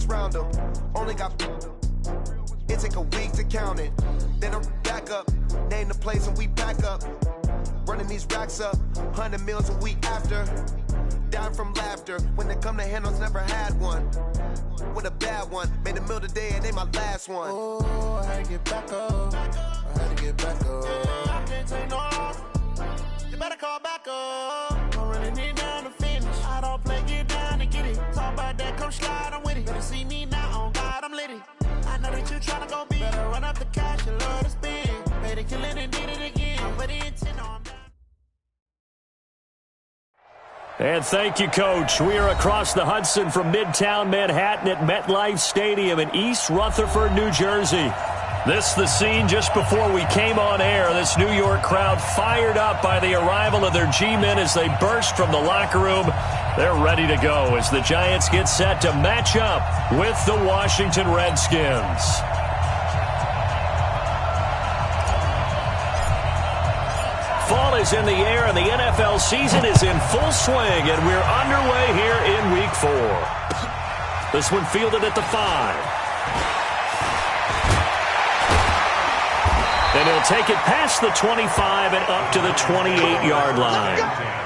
was round them. Only got it take a week to count it. Then I'm back up, name the place and we back up. Running these racks up, 100 meals a week after. Dying from laughter, when they come to handles, never had one. With a bad one, made a meal today and they my last one. Oh, I had to get back up, I had to get back up. I can't take no off, you better call back up. I'm running it down to finish, I don't play, get down to get it. Talk about that, come slide, I'm with it. Better see me now, on God, I'm litty. I know that you tryna go big, better run up the cash, you love to spend. Better kill it and did it again, I'm ready to intend on that. And thank you, Coach. We are across the Hudson from Midtown Manhattan at MetLife Stadium in East Rutherford, New Jersey. This the scene just before we came on air. This New York crowd fired up by the arrival of their G-men as they burst from the locker room. They're ready to go as the Giants get set to match up with the Washington Redskins. Fall is in the air, and the NFL season is in full swing, and we're underway here in Week 4. This one fielded at the 5. And he'll take it past the 25 and up to the 28-yard line.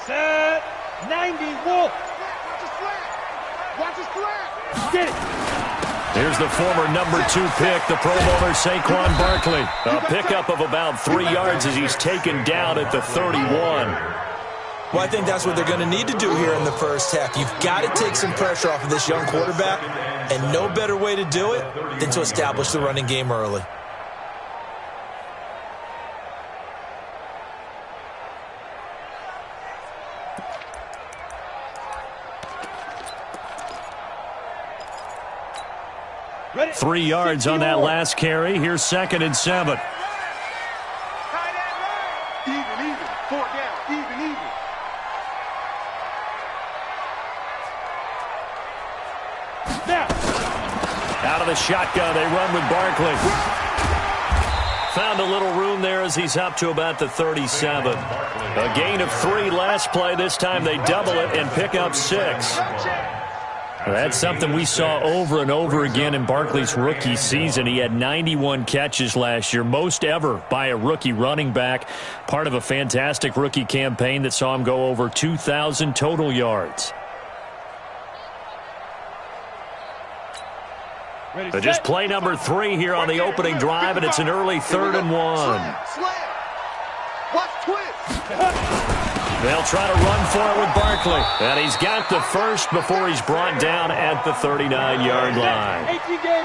Set 90, Wolf. Watch his flat. Get it. Here's the former number 2 pick, the Pro Bowler Saquon Barkley. A pickup of about 3 yards as he's taken down at the 31. Well, I think that's what they're going to need to do here in the first half. You've got to take some pressure off of this young quarterback, and no better way to do it than to establish the running game early. Ready. 3 yards on that last carry. Here's 2nd and 7. Even. 4 down. Even. Now. Out of the shotgun, they run with Barkley. Found a little room there as he's up to about the 37. A gain of 3 last play. This time they double it and pick up 6. That's something we saw over and over again in Barkley's rookie season. He had 91 catches last year, most ever by a rookie running back. Part of a fantastic rookie campaign that saw him go over 2,000 total yards. But just play number 3 here on the opening drive, and it's an early 3rd and 1. Watch twist. They'll try to run for it with Barkley. And he's got the first before he's brought down at the 39-yard line.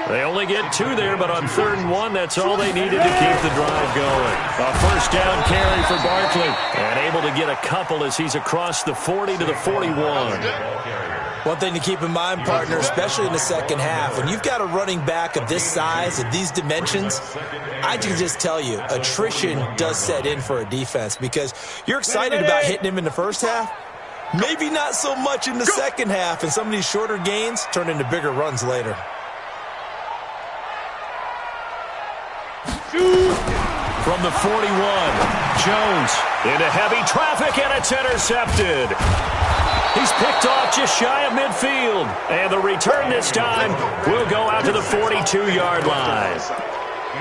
They only get 2 there, but on 3rd and 1, that's all they needed to keep the drive going. A first down carry for Barkley. And able to get a couple as he's across the 40 to the 41. One thing to keep in mind, partner, especially in the second half, when you've got a running back of this size, of these dimensions, I can just tell you, attrition does set in for a defense because you're excited about hitting him in the first half, maybe not so much in the second half, and some of these shorter gains turn into bigger runs later. From the 41, Jones into heavy traffic, and it's intercepted. He's picked off just shy of midfield. And the return this time will go out to the 42-yard line.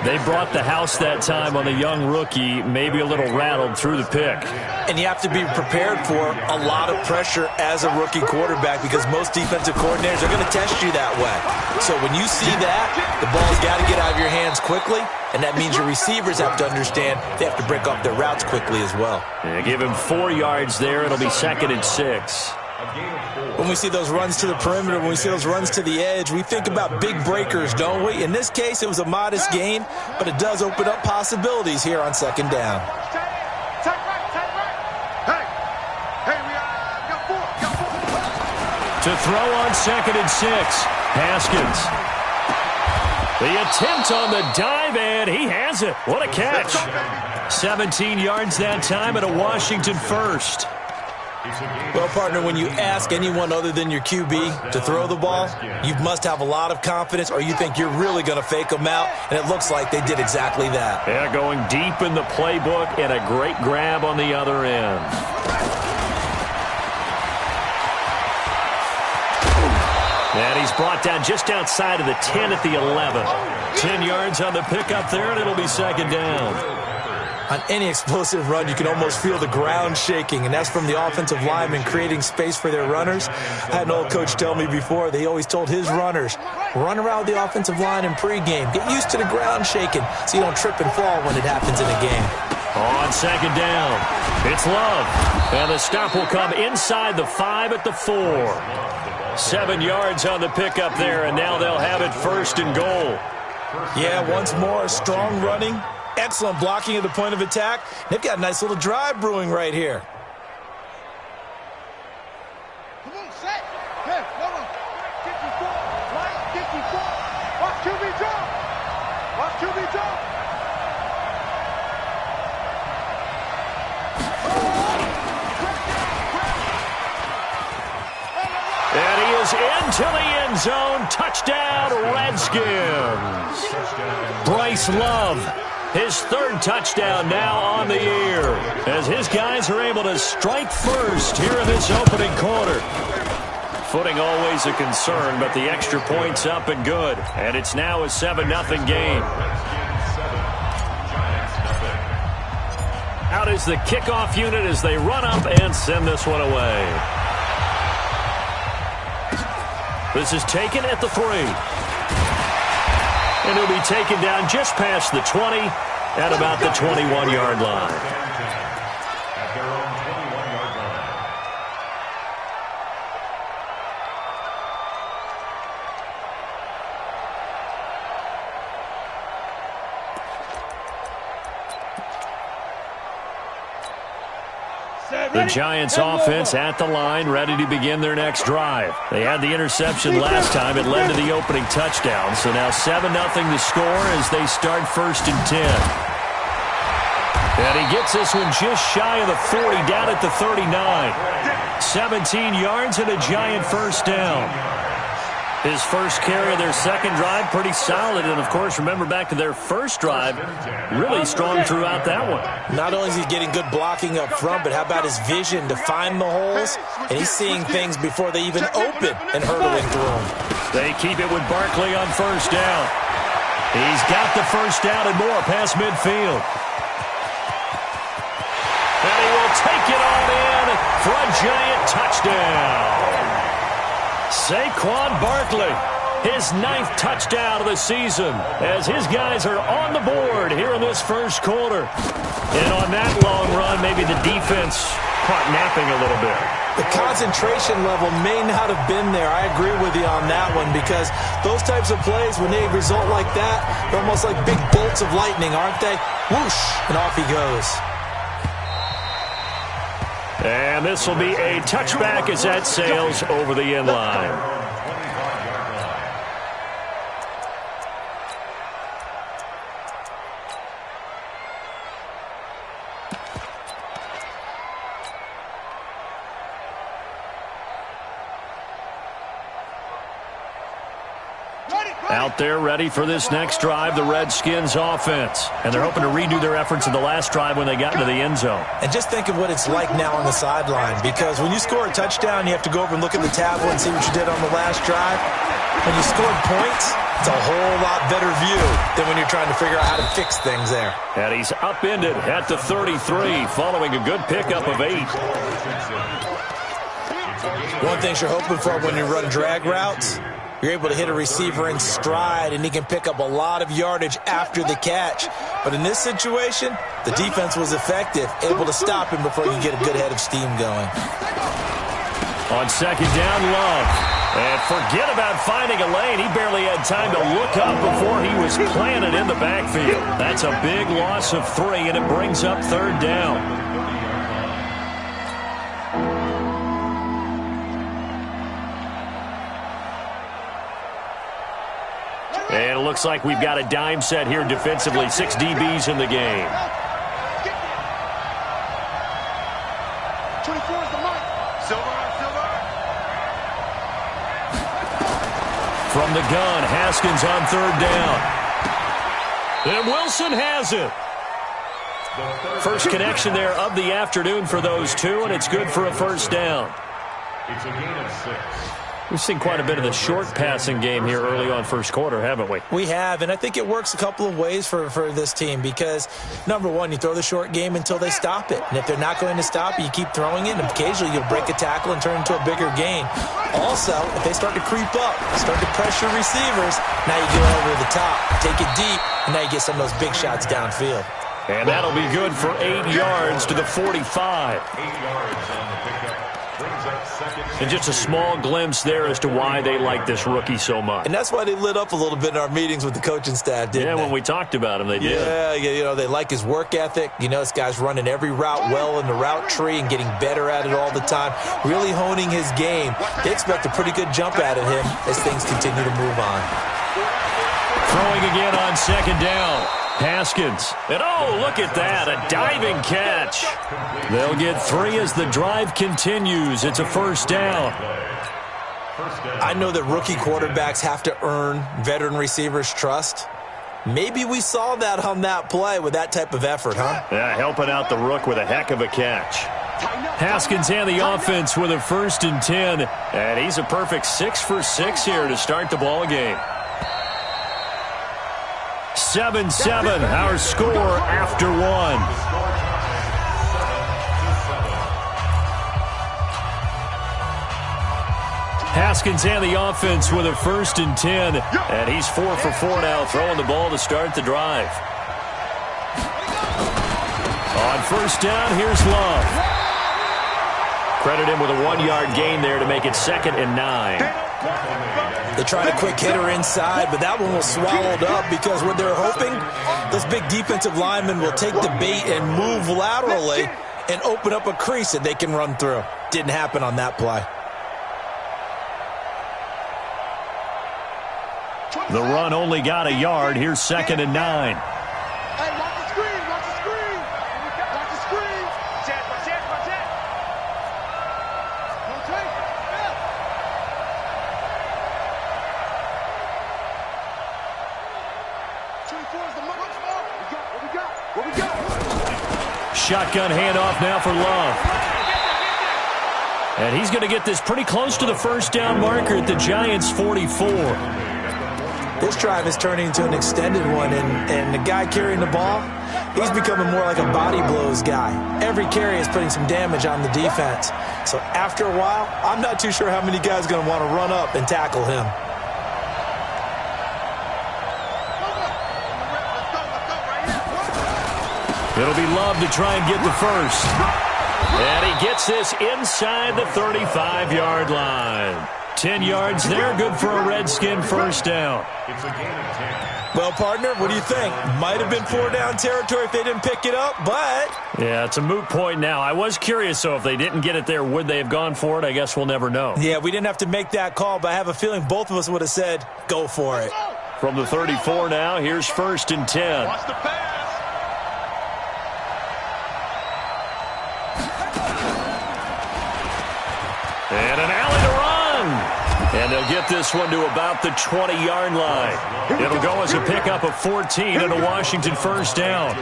They brought the house that time on the young rookie, maybe a little rattled through the pick. And you have to be prepared for a lot of pressure as a rookie quarterback because most defensive coordinators are going to test you that way. So when you see that, the ball's got to get out of your hands quickly, and that means your receivers have to understand they have to break up their routes quickly as well. Yeah, give him 4 yards there. It'll be 2nd and 6. When we see those runs to the perimeter, when we see those runs to the edge, we think about big breakers, don't we? In this case, it was a modest gain, but it does open up possibilities here on 2nd down. To throw on 2nd and 6. Haskins. The attempt on the dive, and he has it. What a catch. 17 yards that time and a Washington first. Well, partner, when you ask anyone other than your QB to throw the ball, you must have a lot of confidence or you think you're really going to fake them out, and it looks like they did exactly that. Yeah, going deep in the playbook and a great grab on the other end. And he's brought down just outside of the 10 at the 11. 10 yards on the pickup there, and it'll be 2nd down. On any explosive run, you can almost feel the ground shaking, and that's from the offensive linemen creating space for their runners. I had an old coach tell me before, they always told his runners, run around the offensive line in pregame. Get used to the ground shaking so you don't trip and fall when it happens in a game. On 2nd down, it's Love. And the stop will come inside the 5 at the 4. 7 yards on the pickup there, and now they'll have it 1st and goal. Yeah, once more, strong running. Excellent blocking at the point of attack. They've got a nice little drive brewing right here. Come on, set. Hey, hold on. 54, right, 54. Watch QB jump. Watch QB jump. And he is into the end zone. Touchdown, Redskins. Bryce Love. His 3rd touchdown now on the year as his guys are able to strike first here in this opening quarter. Footing always a concern, but the extra point's up and good. And it's now a 7-0 game. Out is the kickoff unit as they run up and send this one away. This is taken at the 3. And he'll be taken down just past the 20 at about the 21-yard line. The Giants offense at the line, ready to begin their next drive. They had the interception last time. It led to the opening touchdown. So now 7-0 the score as they start 1st and 10. And he gets this one just shy of the 40, down at the 39. 17 yards and a Giant 1st down. His first carry of their 2nd drive, pretty solid. And, of course, remember back to their 1st drive, really strong throughout that one. Not only is he getting good blocking up front, but how about his vision to find the holes? And he's seeing things before they even open and hurtling through them. They keep it with Barkley on 1st down. He's got the 1st down and more past midfield. And he will take it on in for a Giant touchdown. Saquon Barkley, his 9th touchdown of the season as his guys are on the board here in this 1st quarter. And on that long run, maybe the defense caught napping a little bit. The concentration level may not have been there. I agree with you on that one because those types of plays, when they result like that, they're almost like big bolts of lightning, aren't they? Whoosh, and off he goes. And this will be a touchback as that sails over the end line. Out there ready for this next drive, the Redskins offense. And they're hoping to redo their efforts in the last drive when they got into the end zone. And just think of what it's like now on the sideline, because when you score a touchdown, you have to go over and look at the tablet and see what you did on the last drive. When you scored points, it's a whole lot better view than when you're trying to figure out how to fix things there. And he's upended at the 33 following a good pickup of 8. One thing you're hoping for when you run drag routes, you're able to hit a receiver in stride, and he can pick up a lot of yardage after the catch. But in this situation, the defense was effective, able to stop him before you get a good head of steam going. On 2nd down, Love. And forget about finding a lane. He barely had time to look up before he was planted in the backfield. That's a big loss of 3, and it brings up 3rd down. looks like we've got a dime set here defensively. 6 DBs in the game. 24 is the mark. Silver. From the gun, Haskins on 3rd down. And Wilson has it. First connection there of the afternoon for those two, and it's good for a 1st down. It's a gain of 6. We've seen quite a bit of the short passing game here early on first quarter, haven't we? We have, and I think it works a couple of ways for this team because, number one, you throw the short game until they stop it. And if they're not going to stop it, you keep throwing it, and occasionally you'll break a tackle and turn into a bigger gain. Also, if they start to creep up, start to pressure receivers, now you get over the top, take it deep, and now you get some of those big shots downfield. And that'll be good for 8 yards to the 45. 8 yards on the pickup. Brings up 2nd. And just a small glimpse there as to why they like this rookie so much. And that's why they lit up a little bit in our meetings with the coaching staff, didn't they? Yeah, when we talked about him, they did. Yeah, you know, they like his work ethic. You know, this guy's running every route well in the route tree and getting better at it all the time, really honing his game. They expect a pretty good jump out of him as things continue to move on. Throwing again on 2nd down. Haskins. And oh, look at that, a diving catch. They'll get 3 as the drive continues. It's a 1st down. I know that rookie quarterbacks have to earn veteran receivers' trust. Maybe we saw that on that play with that type of effort, huh? Yeah, helping out the rook with a heck of a catch. Haskins and the offense with a 1st and 10. And he's a perfect 6 for 6 here to start the ball game. 7-7, our score after 1. Haskins and the offense with a 1st and 10. And he's 4 for 4 now, throwing the ball to start the drive. On 1st down, here's Love. Credit him with a 1-yard gain there to make it 2nd and 9. They tried a quick hitter inside, but that one was swallowed up because what they're hoping, those big defensive linemen will take the bait and move laterally and open up a crease that they can run through. Didn't happen on that play. The run only got a yard. Here's 2nd and 9. Hey, watch the screen. Watch the screen. Watch the screen. Watch it. What we got? Shotgun handoff now for Love. And he's going to get this pretty close to the 1st down marker at the Giants' 44. This drive is turning into an extended one, and the guy carrying the ball, he's becoming more like a body blows guy. Every carry is putting some damage on the defense. So after a while, I'm not too sure how many guys are going to want to run up and tackle him. It'll be Love to try and get the 1st. And he gets this inside the 35-yard line. 10 yards there, good for a Redskin 1st down. It's a gain of 10. Well, partner, what do you think? Might have been 4-down territory if they didn't pick it up, but... Yeah, it's a moot point now. I was curious, so if they didn't get it there, would they have gone for it? I guess we'll never know. Yeah, we didn't have to make that call, but I have a feeling both of us would have said, go for it. From the 34 now, here's 1st and 10. Watch the pass. And an alley to run. And they'll get this one to about the 20-yard line. It'll go as a pickup of 14 and a Washington 1st down.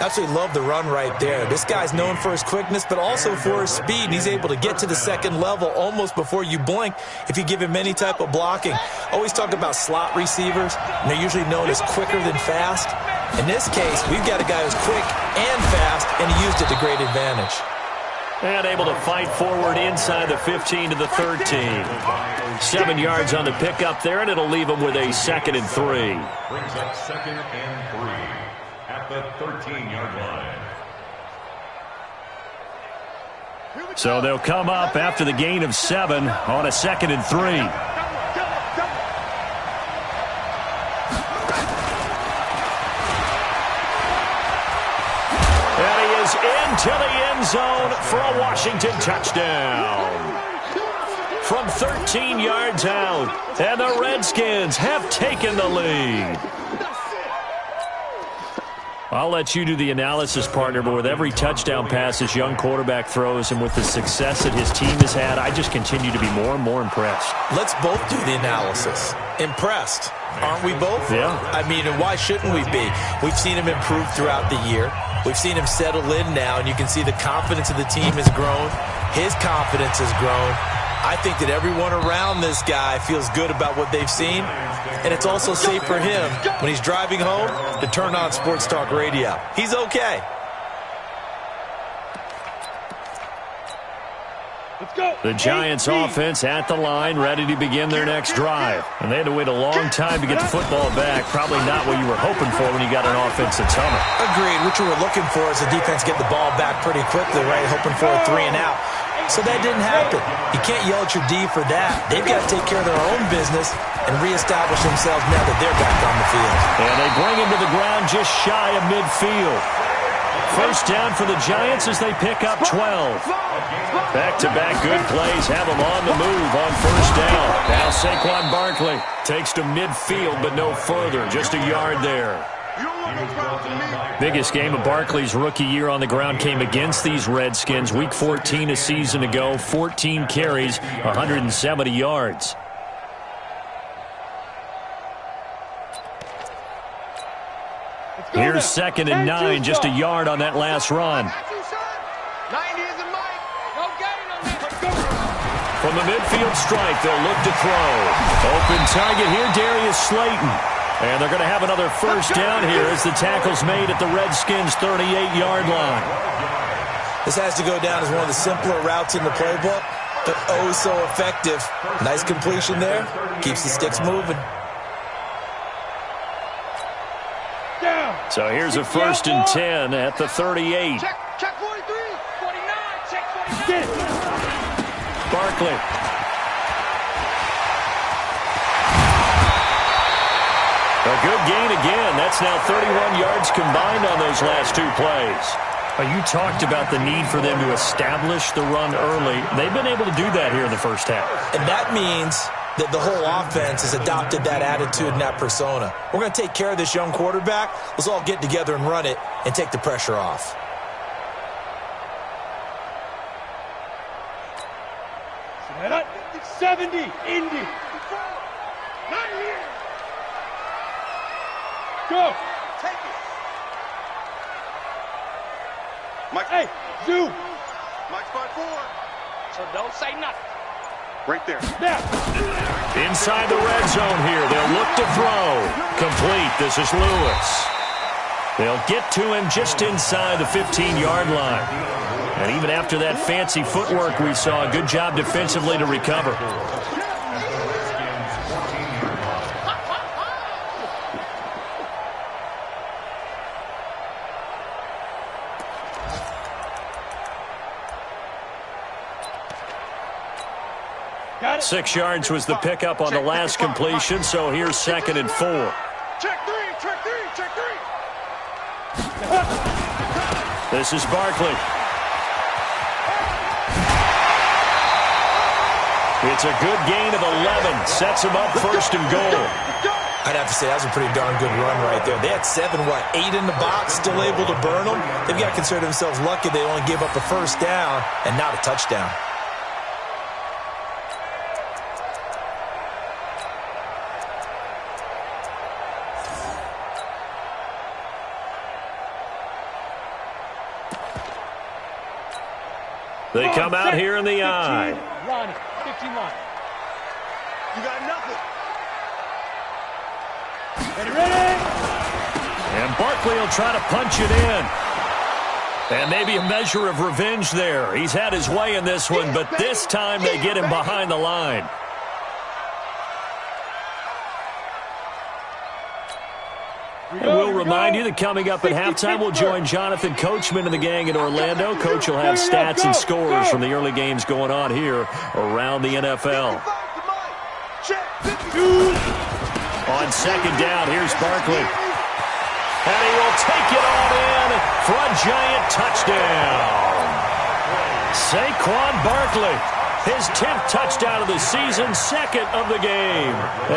Absolutely love the run right there. This guy's known for his quickness, but also for his speed. And he's able to get to the 2nd level almost before you blink if you give him any type of blocking. Always talk about slot receivers, and they're usually known as quicker than fast. In this case, we've got a guy who's quick and fast, and he used it to great advantage. And able to fight forward inside the 15 to the 13. 7 yards on the pickup there, and it'll leave him with a 2nd and 3. Brings up 2nd and 3 at the 13-yard line. So they'll come up after the gain of 7 on a 2nd and 3. Into the end zone for a Washington touchdown. from 13 yards out. And the Redskins have taken the lead. I'll let you do the analysis, partner, but with every touchdown pass this young quarterback throws and with the success that his team has had, I just continue to be more and more impressed. Let's both do the analysis. Impressed. Aren't we both? Yeah. I mean, and why shouldn't we be? We've seen him improve throughout the year. We've seen him settle in now, and you can see the confidence of the team has grown. His confidence has grown. I think that everyone around this guy feels good about what they've seen, and it's also safe for him when he's driving home to turn on Sports Talk Radio. He's okay. The Giants offense at the line, ready to begin their next drive. And they had to wait a long time to get the football back. Probably not what you were hoping for when you got an offense that's humming. Agreed. What you were looking for is the defense get the ball back pretty quickly, right? Hoping for a 3 and out. So that didn't happen. You can't yell at your D for that. They've got to take care of their own business and reestablish themselves now that they're back on the field. And they bring him to the ground just shy of midfield. First down for the Giants as they pick up 12. Back-to-back good plays have them on the move on first down. Now Saquon Barkley takes to midfield, but no further. Just a yard there. Biggest game of Barkley's rookie year on the ground came against these Redskins. Week 14 a season ago, 14 carries, 170 yards. Here's 2nd and 9, just a yard on that last run. From the midfield strike, they'll look to throw. Open target here, Darius Slayton. And they're going to have another first down here as the tackle's made at the Redskins' 38-yard line. This has to go down as one of the simpler routes in the playbook, but oh so effective. Nice completion there. Keeps the sticks moving. So here's a 1st and 10 at the 38. Check 43, 49, check 49. Barkley. A good gain again. That's now 31 yards combined on those last 2 plays. You talked about the need for them to establish the run early. They've been able to do that here in the first half. And that means that the whole offense has adopted that attitude and that persona. We're going to take care of this young quarterback. Let's all get together and run it and take the pressure off. Set up, 70, Indy. 9 here. Go. Take it. Mike. Hey, Zoo. Mike's by 4. So don't say nothing. Right there. Now. Inside the red zone here. They'll look to throw. Complete. This is Lewis. They'll get to him just inside the 15-yard line. And even after that fancy footwork we saw, a good job defensively to recover. Got it. 6 yards was the pickup on the last completion, so here's 2nd and 4. Check 3, check 3, check 3. This is Barkley. It's a good gain of 11. Sets him up 1st and goal. I'd have to say that was a pretty darn good run right there. They had 8 in the box, still able to burn them. They've got to consider themselves lucky they only gave up a first down and not a touchdown. They come out here in the eye. Ronnie, 51. You got nothing. Ready? And Barkley will try to punch it in. And maybe a measure of revenge there. He's had his way in this one, but this time they get him behind the line. And we'll remind you that coming up at halftime, we'll join Jonathan Coachman and the gang in Orlando. Coach will have stats and scores from the early games going on here around the NFL. On 2nd down, here's Barkley. And he will take it all in for a giant touchdown. Saquon Barkley His 10th touchdown of the season, second of the game.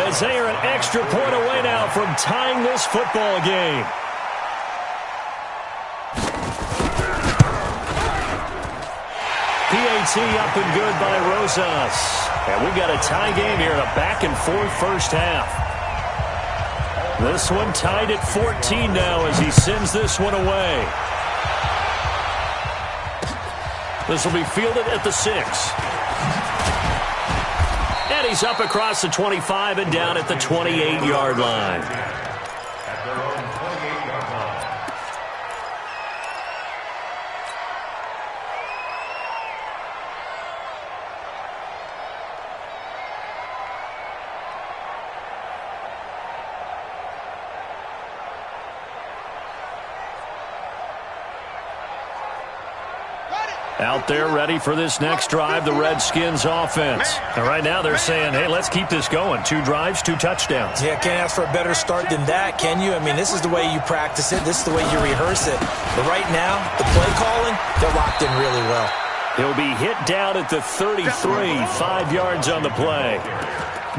As they are an extra point away now from tying this football game. PAT up and good by Rosas. And we got a tie game here in a back-and-forth first half. This one tied at 14 now as he sends this one away. This will be fielded at the 6. And he's up across the 25 and down at the 28-yard line. At their own 28-yard line. Out there ready for this next drive, the Redskins offense. And right now they're saying, hey, let's keep this going. 2 drives, 2 touchdowns. Yeah, can't ask for a better start than that, can you? I mean, this is the way you practice it. This is the way you rehearse it. But right now, the play calling, they're locked in really well. He'll be hit down at the 33, 5 yards on the play.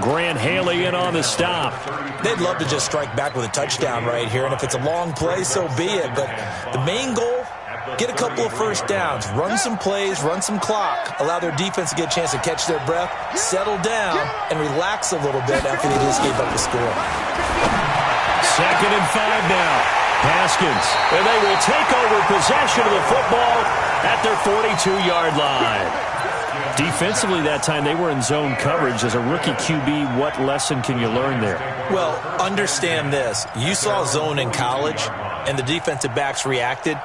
Grant Haley in on the stop. They'd love to just strike back with a touchdown right here, and if it's a long play, so be it. But the main goal, get a couple of first downs, run some plays, run some clock, allow their defense to get a chance to catch their breath, settle down, and relax a little bit after they just gave up the score. 2nd and 5 now. Haskins, and they will take over possession of the football at their 42-yard line. Defensively that time, they were in zone coverage. As a rookie QB, what lesson can you learn there? Well, understand this. You saw zone in college, and the defensive backs reacted,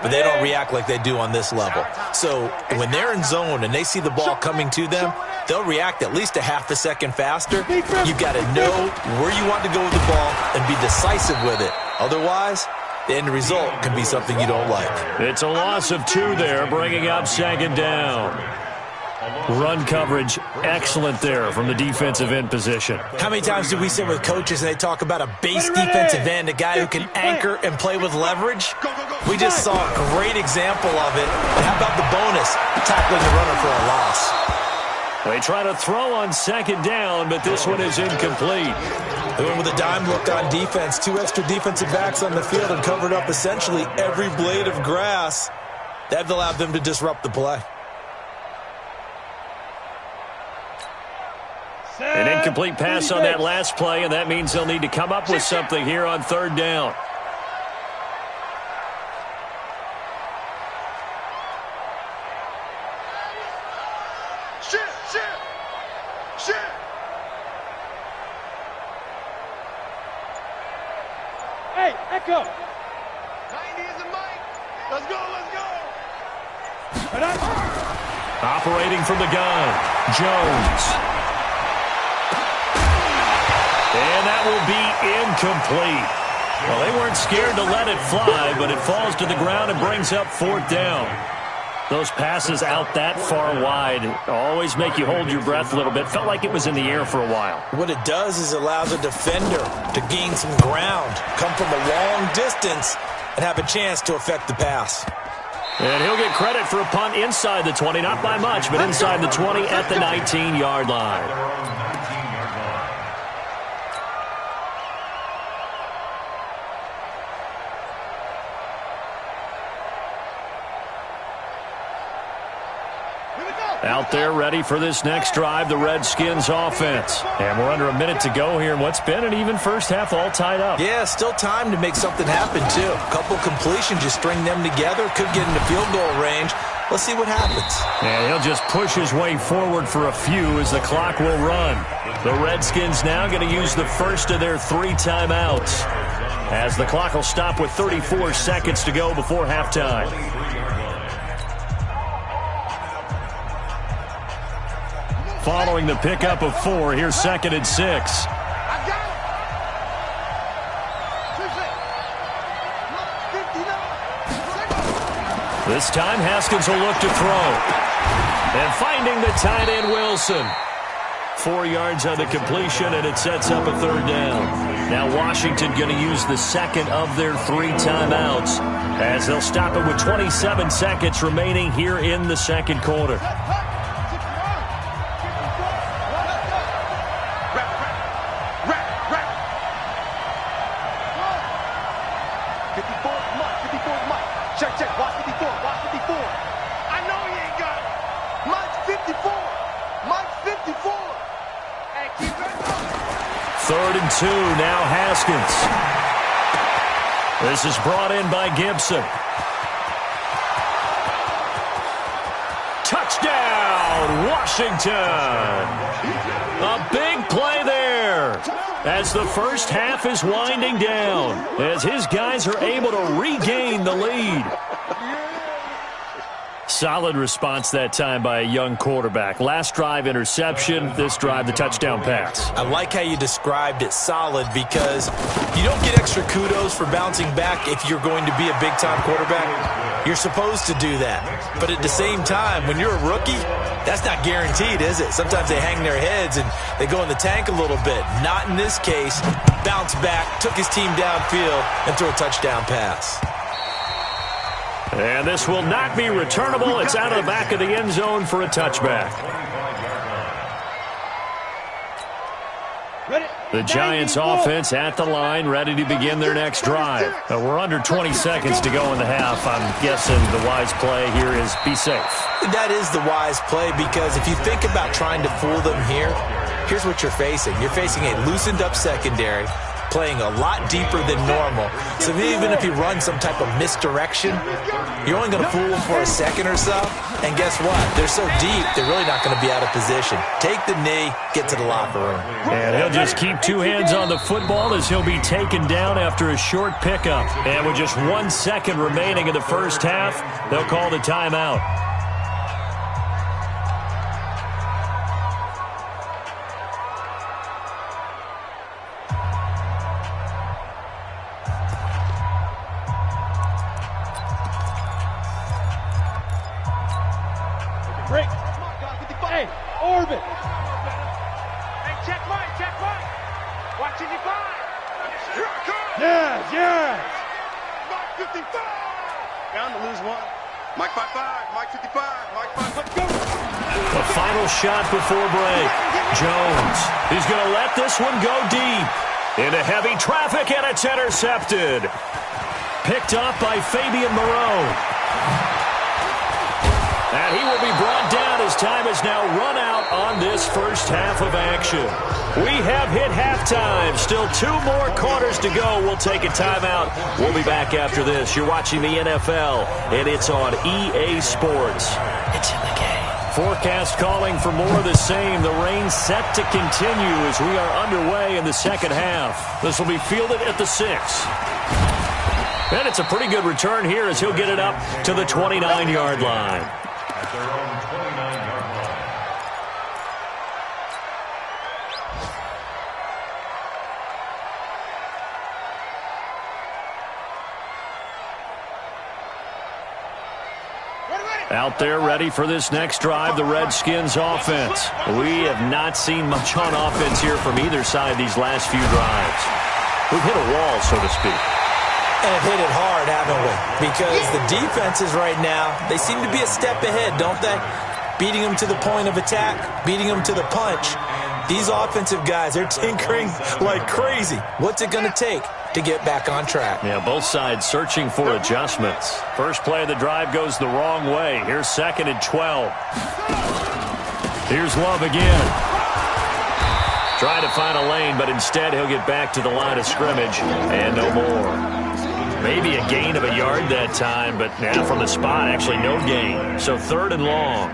but they don't react like they do on this level. So when they're in zone and they see the ball coming to them, they'll react at least a half a second faster. You've got to know where you want to go with the ball and be decisive with it. Otherwise, the end result can be something you don't like. It's a loss of 2 there, bringing up 2nd down. Run coverage, excellent there from the defensive end position. How many times do we sit with coaches and they talk about a base defensive end, a guy who can anchor and play with leverage? We just saw a great example of it. And how about the bonus, tackling the runner for a loss? They try to throw on 2nd down, but this one is incomplete. They went with a dime look on defense. 2 extra defensive backs on the field and covered up essentially every blade of grass. That allowed them to disrupt the play. An incomplete pass on that last play, and that means they'll need to come up with something here on 3rd down. Hey, Echo. 90 is the mic. Let's go, let's go. Operating from the gun, Jones. And that will be incomplete. Well, they weren't scared to let it fly, but it falls to the ground and brings up 4th down. Those passes out that far wide always make you hold your breath a little bit. Felt like it was in the air for a while. What it does is it allows a defender to gain some ground, come from a long distance, and have a chance to affect the pass. And he'll get credit for a punt inside the 20, not by much, but inside the 20 at the 19-yard line. Out there ready for this next drive, the Redskins offense. And we're under a minute to go here in what's been an even first half, all tied up. Yeah, still time to make something happen, too. A couple completions, just string them together. Could get into field goal range. Let's see what happens. And he'll just push his way forward for a few as the clock will run. The Redskins now going to use the first of their 3 timeouts, as the clock will stop with 34 seconds to go before halftime. Following the pickup of 4, here's 2nd and 6. This time, Haskins will look to throw. And finding the tight end, Wilson. 4 yards on the completion, and it sets up a 3rd down. Now Washington going to use the 2nd of their 3 timeouts, as they'll stop it with 27 seconds remaining here in the 2nd quarter. 3rd and 2. Now Haskins. This is brought in by Gibson. Touchdown, Washington. A big play there as the first half is winding down, as his guys are able to regain the lead. Solid response that time by a young quarterback. Last drive, interception. This drive, the touchdown pass. I like how you described it, solid, because you don't get extra kudos for bouncing back if you're going to be a big-time quarterback. You're supposed to do that. But at the same time, when you're a rookie, that's not guaranteed, is it? Sometimes they hang their heads and they go in the tank a little bit. Not in this case. Bounced back, took his team downfield, and threw a touchdown pass. And this will not be returnable. It's out of the back of the end zone for a touchback. The Giants offense at the line, ready to begin their next drive. We're under 20 seconds to go in the half. I'm guessing the wise play here is be safe. That is the wise play, because if you think about trying to fool them here, here's what you're facing. You're facing a loosened up secondary, playing a lot deeper than normal. So even if you run some type of misdirection, you're only going to fool them for a second or so. And guess what? They're so deep, they're really not going to be out of position. Take the knee, get to the locker room. And he'll just keep two hands on the football as he'll be taken down after a short pickup. And with just 1 second remaining in the first half, they'll call the timeout. Break. Hey, orbit. Hey, check Mike. Watch 55. Here I come. Yes. Mike 55. Down to lose one. Mike 55. Mike 55. Mike 5. Let's go. The final shot before break. Jones. He's going to let this one go deep. Into heavy traffic, and it's intercepted. Picked up by Fabian Moreau. And he will be brought down as time has now run out on this first half of action. We have hit halftime. Still 2 more quarters to go. We'll take a timeout. We'll be back after this. You're watching the NFL, and it's on EA Sports. It's in the game. Forecast calling for more of the same. The rain set to continue as we are underway in the second half. This will be fielded at the 6. And it's a pretty good return here as he'll get it up to the 29-yard line. At their own 29-yard line. Out there ready for this next drive, the Redskins offense. We have not seen much on offense here from either side these last few drives. We've hit a wall, so to speak. And have hit it hard, haven't we? Because the defenses right now, they seem to be a step ahead, don't they? Beating them to the point of attack, beating them to the punch. These offensive guys, they're tinkering like crazy. What's it going to take to get back on track? Yeah, both sides searching for adjustments. First play of the drive goes the wrong way. Here's 2nd and 12. Here's Love again. Trying to find a lane, but instead he'll get back to the line of scrimmage and no more. Maybe a gain of a yard that time, but now from the spot, actually no gain. So 3rd and long.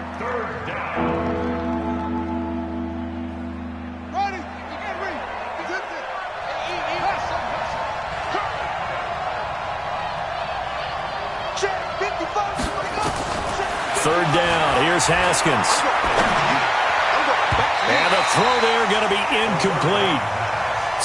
Third down. Here's Haskins. And the throw there going to be incomplete.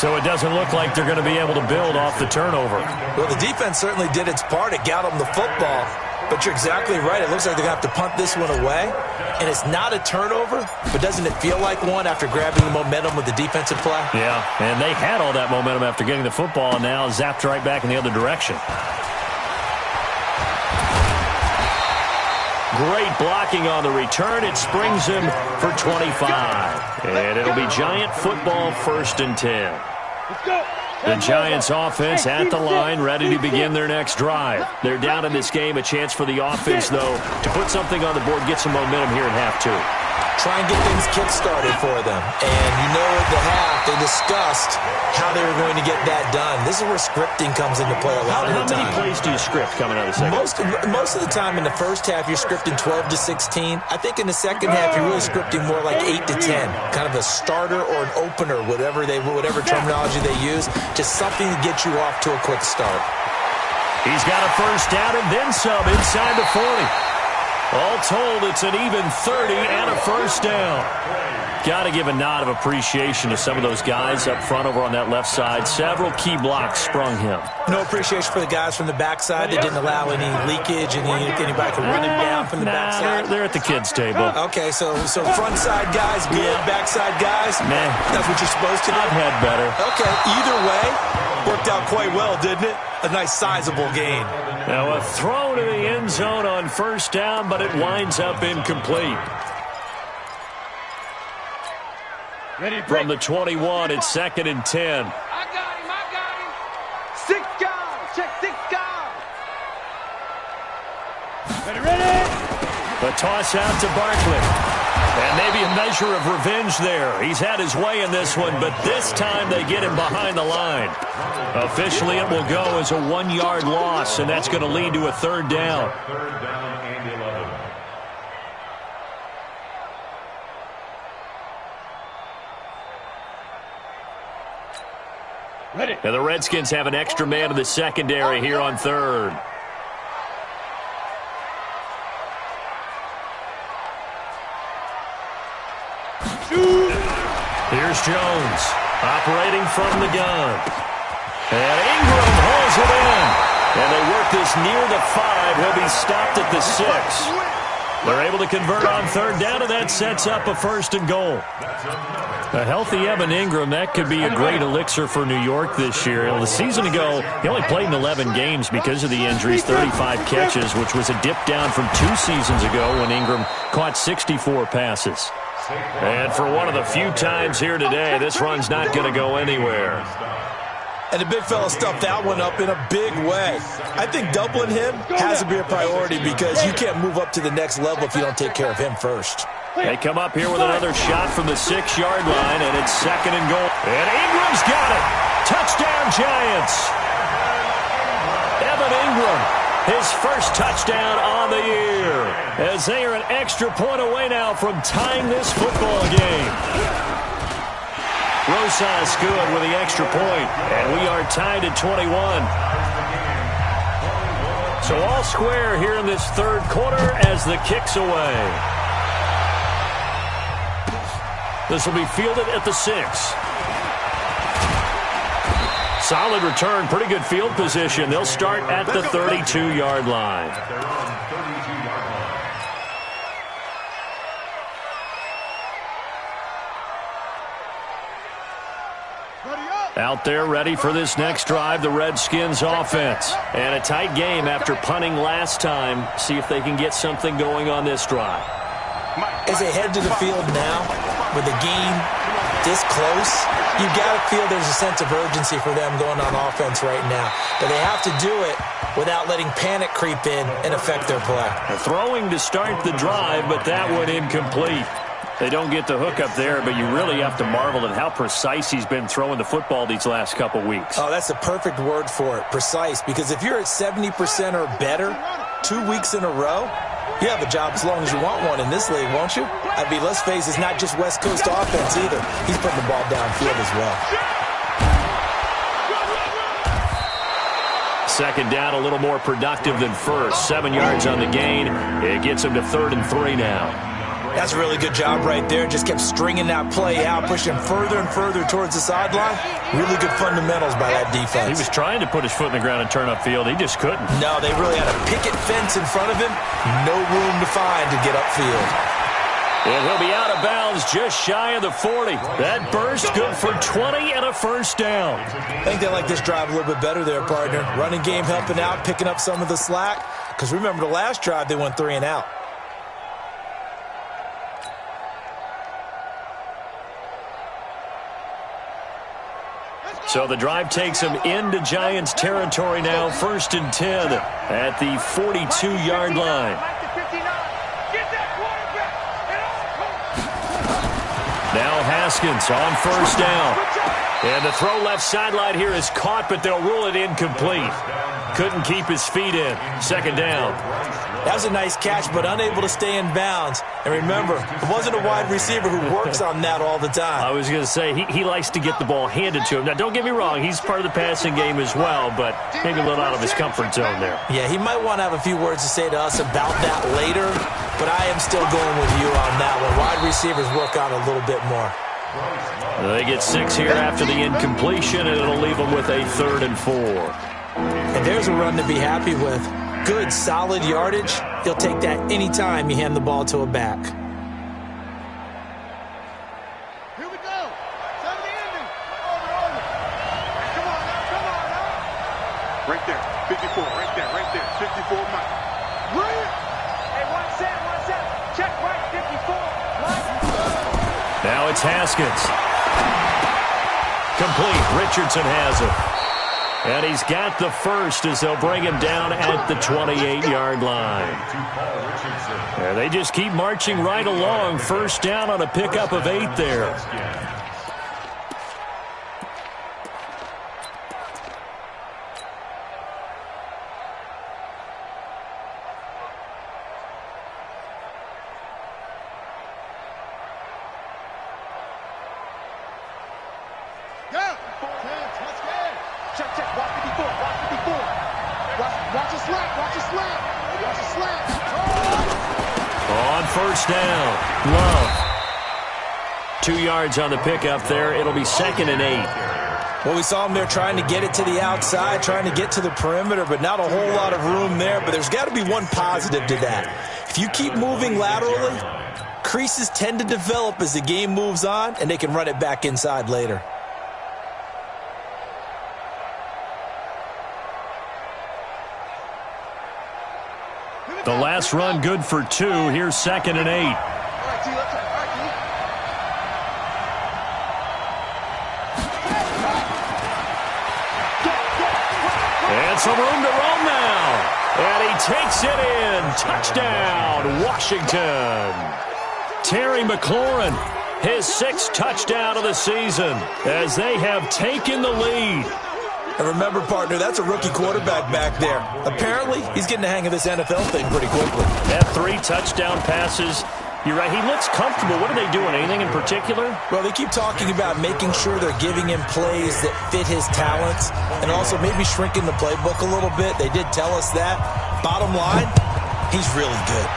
So it doesn't look like they're going to be able to build off the turnover. Well, the defense certainly did its part. It got them the football. But you're exactly right. It looks like they're going to have to punt this one away. And it's not a turnover, but doesn't it feel like one after grabbing the momentum with the defensive play? Yeah, and they had all that momentum after getting the football, and now zapped right back in the other direction. Great blocking on the return. It springs him for 25. And it'll be Giant football, 1st and 10. The Giants offense at the line, ready to begin their next drive. They're down in this game. A chance for the offense, though, to put something on the board, get some momentum here in half 2. try and get things kick-started for them. And you know at the half, they discussed how they were going to get that done. This is where scripting comes into play a lot of the time. How many plays do you script coming out of the second? Most of the time in the first half, you're scripting 12 to 16. I think in the second half, you're really scripting more like 8 to 10. Kind of a starter or an opener, whatever terminology they use. Just something to get you off to a quick start. He's got a first down and then some inside the 40. All told, it's an even 30 and a first down. Got to give a nod of appreciation to some of those guys up front over on that left side. Several key blocks sprung him. No appreciation for the guys from the backside that didn't allow any leakage and anybody could run him down from the backside. They're at the kids' table. Okay, so front side guys good, backside guys, that's what you're supposed to do? I've had better. Okay, either way, worked out quite well, didn't it? A nice sizable gain. Now a throw to the end zone on first down, but it winds up incomplete. From the 21, it's 2nd and 10. I got him. 6 guys. Check 6 guys. Ready. The toss out to Barkley. And maybe a measure of revenge there. He's had his way in this one, but this time they get him behind the line. Officially, it will go as a 1-yard loss, and that's going to lead to a 3rd down. 3rd down and 11. Ready. And the Redskins have an extra man in the secondary here on 3rd. Here's Jones, operating from the gun. And Ingram holds it in. And they work this near the 5. He'll be stopped at the 6. They're able to convert on 3rd down, and that sets up a 1st and goal. A healthy Evan Ingram, that could be a great elixir for New York this year. The season ago, he only played in 11 games because of the injuries, 35 catches, which was a dip down from 2 seasons ago when Ingram caught 64 passes. And for one of the few times here today, this run's not going to go anywhere. And the big fella stuffed that one up in a big way. I think doubling him has to be a priority because you can't move up to the next level if you don't take care of him first. They come up here with another shot from the 6-yard line, and it's 2nd and goal. And Ingram's got it. Touchdown, Giants. Evan Ingram, his first touchdown on the year, as they are an extra point away now from tying this football game. Rosas good with the extra point, and we are tied at 21. So all square here in this 3rd quarter as the kick's away. This will be fielded at the 6. Solid return, pretty good field position. They'll start at the 32-yard line. Out there ready for this next drive, the Redskins offense. And a tight game after punting last time. See if they can get something going on this drive. As they head to the field now, with the game this close, you've got to feel there's a sense of urgency for them going on offense right now. But they have to do it without letting panic creep in and affect their play. Throwing to start the drive, but that one incomplete. They don't get the hook up there, but you really have to marvel at how precise he's been throwing the football these last couple weeks. Oh, that's the perfect word for it, precise. Because if you're at 70% or better 2 weeks in a row, you have a job as long as you want one in this league, won't you? I mean, let's face it, it's not just West Coast offense either. He's putting the ball downfield as well. 2nd down, a little more productive than first. 7 yards on the gain. It gets him to 3rd and 3 now. That's a really good job right there. Just kept stringing that play out, pushing further and further towards the sideline. Really good fundamentals by that defense. He was trying to put his foot in the ground and turn upfield. He just couldn't. No, they really had a picket fence in front of him. No room to find to get upfield. And he'll be out of bounds just shy of the 40. That burst good for 20 and a 1st down. I think they like this drive a little bit better there, partner. Running game helping out, picking up some of the slack. Because remember the last drive, they went 3 and out. So the drive takes him into Giants territory now, 1st and 10 at the 42-yard line. Haskins on first down. And the throw left sideline here is caught, but they'll rule it incomplete. Couldn't keep his feet in. Second down. That was a nice catch, but unable to stay in bounds. And remember, it wasn't a wide receiver who works on that all the time. I was going to say, he likes to get the ball handed to him. Now, don't get me wrong. He's part of the passing game as well, but maybe a little out of his comfort zone there. Yeah, he might want to have a few words to say to us about that later, but I am still going with you on that one. Wide receivers work on a little bit more. They get 6 here after the incompletion, and it'll leave them with a 3rd and 4. And there's a run to be happy with. Good, solid yardage. He'll take that anytime you hand the ball to a back. Here we go. Time the ending. Over. Come on now. Right there. 54. Right there. 54. Mike. Brilliant. Hey, one set. Check right. 54. Now it's Haskins. Complete. Richardson has it. And he's got the first as they'll bring him down at the 28-yard line. And they just keep marching right along. First down on a pickup of 8 there. Down. Love. 2 yards on the pickup there. It'll be 2nd and 8. Well, we saw him there trying to get it to the outside, trying to get to the perimeter, but not a whole lot of room there. But there's got to be one positive to that. If you keep moving laterally, creases tend to develop as the game moves on, and they can run it back inside later. The last run good for 2. Here's 2nd and 8. And some room to roam now. And he takes it in. Touchdown, Washington. Terry McLaurin, his 6th touchdown of the season as they have taken the lead. And remember, partner, that's a rookie quarterback back there. Apparently, he's getting the hang of this NFL thing pretty quickly. That 3 touchdown passes. You're right. He looks comfortable. What are they doing? Anything in particular? Well, they keep talking about making sure they're giving him plays that fit his talents and also maybe shrinking the playbook a little bit. They did tell us that. Bottom line, he's really good.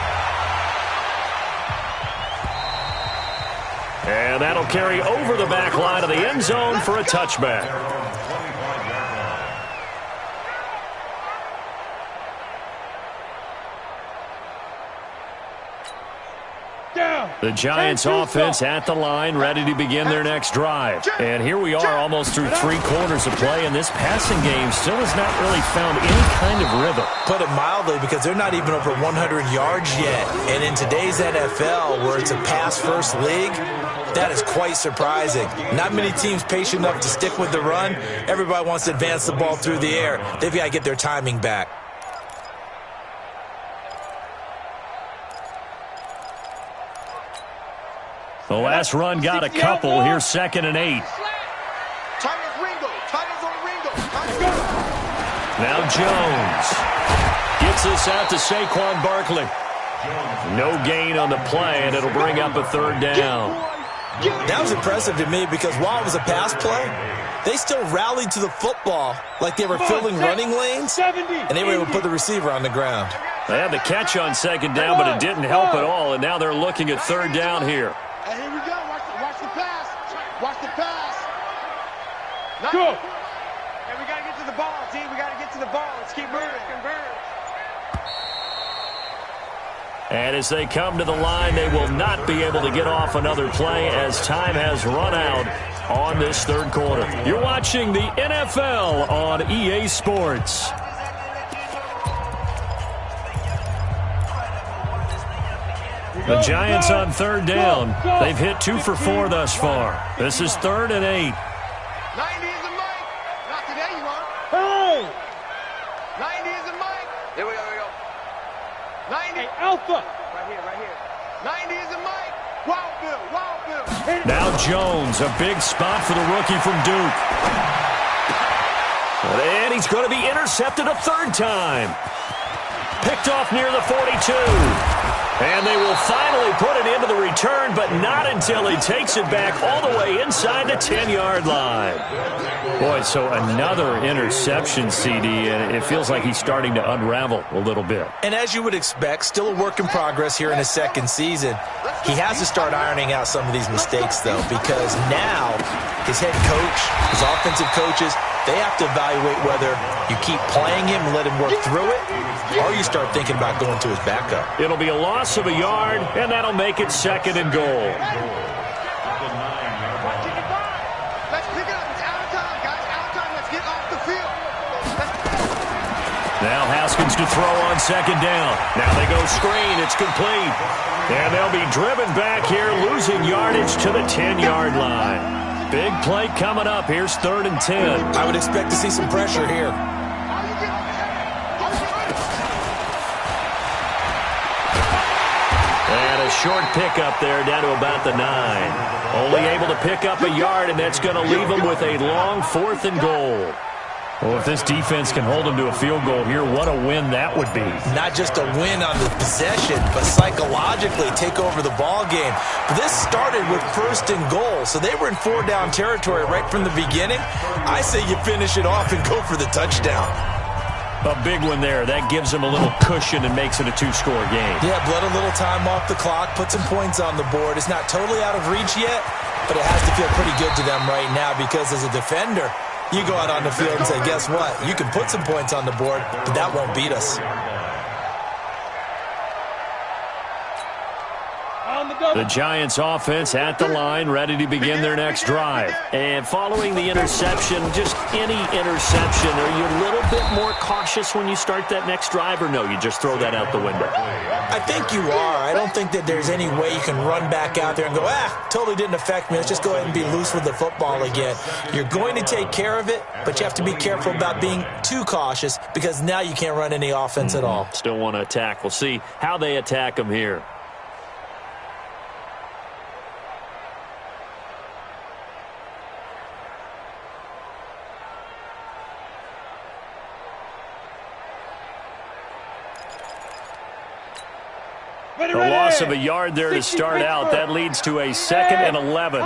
And that'll carry over the back line of the end zone for a touchback. The Giants offense at the line, ready to begin their next drive. And here we are almost through 3 quarters of play, and this passing game still has not really found any kind of rhythm. Put it mildly, because they're not even over 100 yards yet. And in today's NFL, where it's a pass-first league, that is quite surprising. Not many teams patient enough to stick with the run. Everybody wants to advance the ball through the air. They've got to get their timing back. The last run got a couple. Here's 2nd and 8. Now Jones gets this out to Saquon Barkley. No gain on the play, and it'll bring up a 3rd down. That was impressive to me because while it was a pass play, they still rallied to the football like they were filling running lanes, and they were able to put the receiver on the ground. They had the catch on 2nd down, but it didn't help at all, and now they're looking at 3rd down here. And here we go. Watch the pass. Watch the pass. Go. And we got to get to the ball, team. We got to get to the ball. Let's keep moving. And as they come to the line, they will not be able to get off another play as time has run out on this 3rd quarter. You're watching the NFL on EA Sports. The Giants on 3rd down. They've hit 2 for 4 thus far. This is 3rd and 8. 90 is a mic. Not today, you want. Hey! 90 is a mic. Here we go. 90. Hey, Alpha. Right here. 90 is a mic. Now Jones, a big spot for the rookie from Duke. And he's going to be intercepted a third time. Picked off near the 42. And they will finally put it into the return, but not until he takes it back all the way inside the 10-yard line. Boy, so another interception, CD, and it feels like he's starting to unravel a little bit. And as you would expect, still a work in progress here in his second season. He has to start ironing out some of these mistakes, though, because now his head coach, his offensive coaches, they have to evaluate whether you keep playing him and let him work through it, or you start thinking about going to his backup. It'll be a loss of a yard, and that'll make it 2nd and goal. Let's pick it up. It's out of time, guys. Out of time. Let's get off the field. Now Haskins to throw on 2nd down. Now they go screen. It's complete. And they'll be driven back here, losing yardage to the 10-yard line. Big play coming up. Here's 3rd and 10. I would expect to see some pressure here. And a short pickup there down to about the 9. Only able to pick up a yard, and that's going to leave them with a long 4th and goal. Well, if this defense can hold them to a field goal here, what a win that would be. Not just a win on the possession, but psychologically take over the ball game. But this started with 1st and goal, so they were in 4-down territory right from the beginning. I say you finish it off and go for the touchdown. A big one there. That gives them a little cushion and makes it a 2-score game. Yeah, bled a little time off the clock, put some points on the board. It's not totally out of reach yet, but it has to feel pretty good to them right now because as a defender, you go out on the field and say, guess what? You can put some points on the board, but that won't beat us. The Giants offense at the line, ready to begin their next drive. And following the interception, just any interception, are you a little bit more cautious when you start that next drive, or no, you just throw that out the window? I think you are. I don't think that there's any way you can run back out there and go, totally didn't affect me. Let's just go ahead and be loose with the football again. You're going to take care of it, but you have to be careful about being too cautious because now you can't run any offense at all. Still want to attack. We'll see how they attack them here. A loss of a yard there to start out. That leads to a 2nd and 11.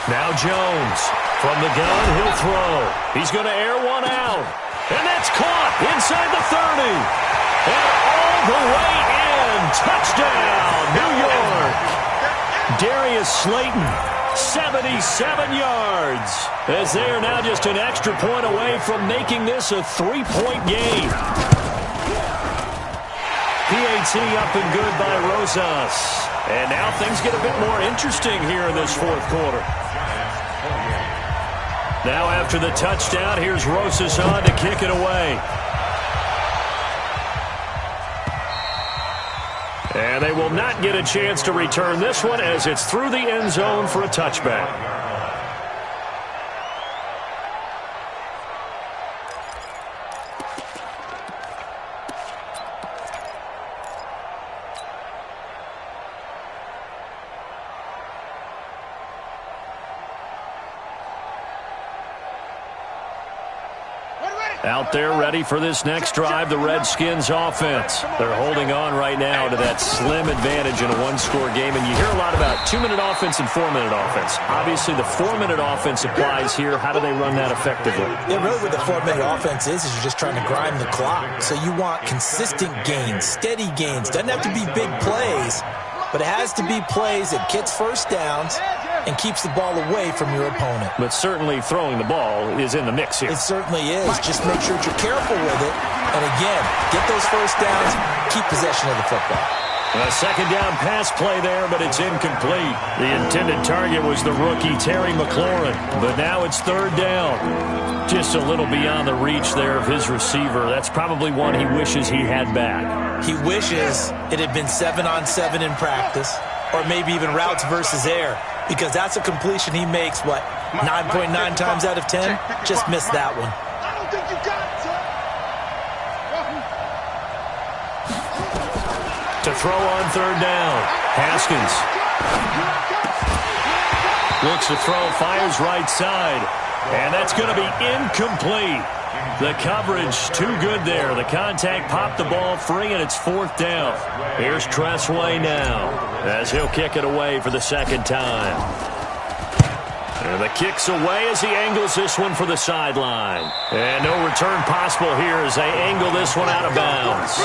Now Jones from the gun. He'll throw. He's going to air one out. And that's caught inside the 30. And all the way in. Touchdown, New York. Darius Slayton, 77 yards. As they are now just an extra point away from making this a 3-point game. PAT up and good by Rosas. And now things get a bit more interesting here in this 4th quarter. Now after the touchdown, here's Rosas on to kick it away. And they will not get a chance to return this one as it's through the end zone for a touchback. Out there ready for this next drive, the Redskins offense. They're holding on right now to that slim advantage in a 1-score game. And you hear a lot about 2-minute offense and 4-minute offense. Obviously, the 4-minute offense applies here. How do they run that effectively? Yeah, really what the 4-minute offense is you're just trying to grind the clock. So you want consistent gains, steady gains. Doesn't have to be big plays, but it has to be plays that gets first downs and keeps the ball away from your opponent. But certainly throwing the ball is in the mix here. It certainly is. Just make sure that you're careful with it. And again, get those first downs, keep possession of the football. A 2nd down pass play there, but it's incomplete. The intended target was the rookie Terry McLaurin, but now it's 3rd down. Just a little beyond the reach there of his receiver. That's probably one he wishes he had back. He wishes it had been 7-on-7 in practice, or maybe even routes versus air, because that's a completion he makes, 9.9 times out of 10? Just missed that one. I don't think you got it, son. To throw on third down. Haskins. Looks to throw, fires right side. And that's going to be incomplete. The coverage too good there. The contact popped the ball free, and it's fourth down. Here's Tressway now as he'll kick it away for the second time. And the kick's away as he angles this one for the sideline. And no return possible here as they angle this one out of bounds.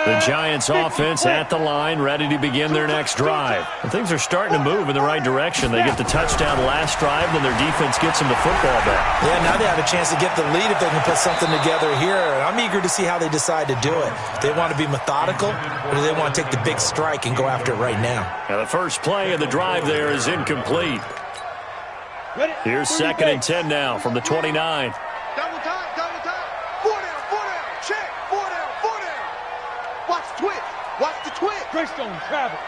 The Giants offense at the line, ready to begin their next drive. And things are starting to move in the right direction. They get the touchdown last drive, then their defense gets them the football back. Yeah, now they have a chance to get the lead if they can put something together here. And I'm eager to see how they decide to do it. Do they want to be methodical, or do they want to take the big strike and go after it right now? Now the first play of the drive there is incomplete. Here's 2nd and 10 now from the 29. Double time, double time. 4 down, check. 4 down, 4 down. Watch the twitch, watch the twitch. Greystone travel.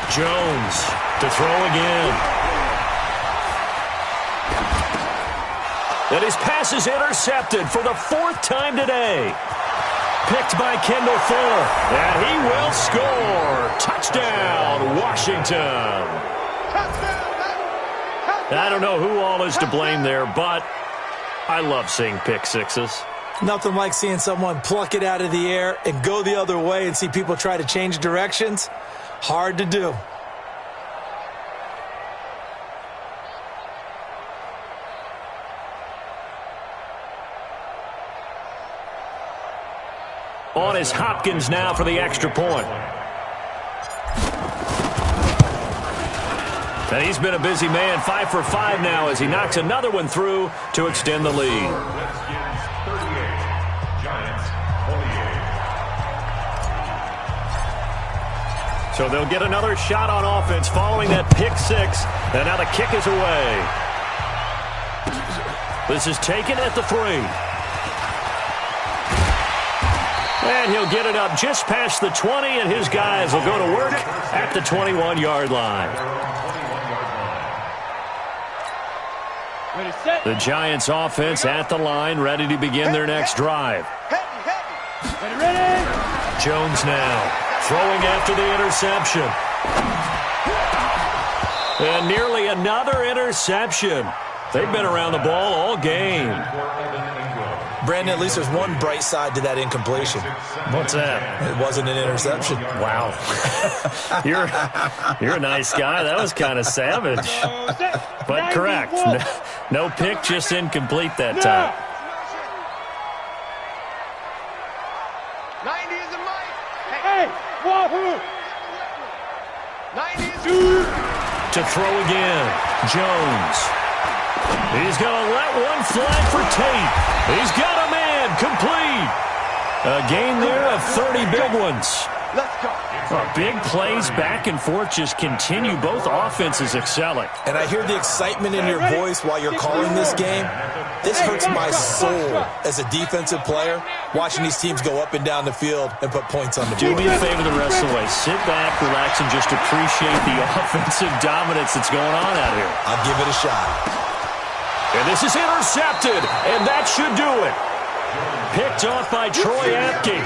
Jones to throw again. And his pass is intercepted for the 4th time today. Picked by Kendall Fuller. And he will score. Touchdown, Washington. I don't know who all is to blame there, but I love seeing pick sixes. Nothing like seeing someone pluck it out of the air and go the other way and see people try to change directions. Hard to do. On is Hopkins now for the extra point. And he's been a busy man, 5 for 5 now as he knocks another one through to extend the lead. Redskins 38, Giants 28. So they'll get another shot on offense following that pick six. And now the kick is away. This is taken at the 3. And he'll get it up just past the 20, and his guys will go to work at the 21-yard line. The Giants offense at the line, ready to begin their next drive. Jones now throwing after the interception. And nearly another interception. They've been around the ball all game. Brandon, at least there's one bright side to that incompletion. What's that? It wasn't an interception. Wow. You're a nice guy. That was kind of savage. But correct. No pick, just incomplete that time. 90 is the mic. Hey, wahoo! 90 is to throw again. Jones. He's going to let one fly for Tate. He's got a man complete. A game there of 30 big ones. Let's go. Big plays back and forth just continue. Both offenses excelling. And I hear the excitement in your voice while you're calling this game. This hurts my soul as a defensive player, watching these teams go up and down the field and put points on the board. Do me a favor the rest of the way. Sit back, relax, and just appreciate the offensive dominance that's going on out here. I'll give it a shot. And this is intercepted, and that should do it. Picked off by Troy Apke.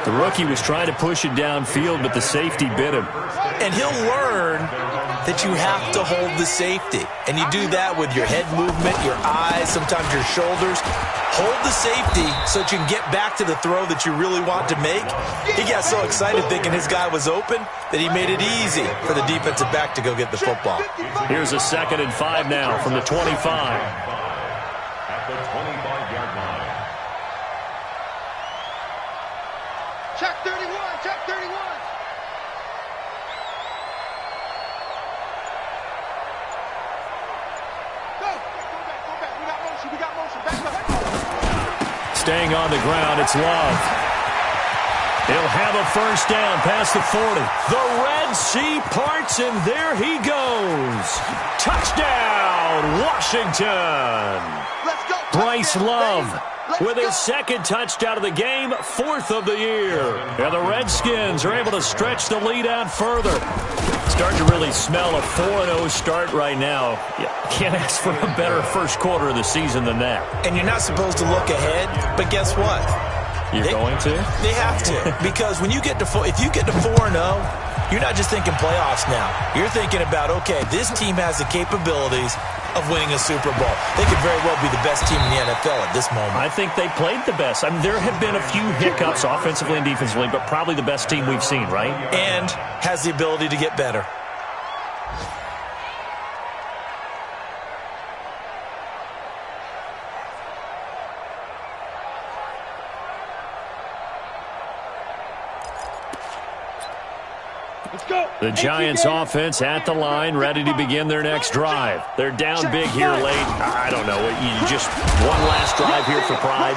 The rookie was trying to push it downfield, but the safety bit him. And he'll learn that you have to hold the safety. And you do that with your head movement, your eyes, sometimes your shoulders. Hold the safety so that you can get back to the throw that you really want to make. He got so excited thinking his guy was open that he made it easy for the defensive back to go get the football. Here's a 2nd and 5 now from the 25. At the 25-yard line. Check 31, check 31. Go back. We got motion. Back up. Staying on the ground, it's Love. He'll have a first down past the 40. The Red Sea parts, and there he goes. Touchdown, Washington. Let's go. Bryce Love with his 2nd touchdown of the game, 4th of the year. And the Redskins are able to stretch the lead out further. It's starting to really smell a 4-0 start right now. You can't ask for a better first quarter of the season than that. And you're not supposed to look ahead, but guess what? You're going to? They have to. Because when you get to if you get to 4-0, you're not just thinking playoffs now. You're thinking about, okay, this team has the capabilities of winning a Super Bowl. They could very well be the best team in the NFL at this moment. I think they played the best. I mean, there have been a few hiccups offensively and defensively, but probably the best team we've seen, right? And has the ability to get better. The Giants offense at the line, ready to begin their next drive. They're down big here late. I don't know. You just one last drive here for pride.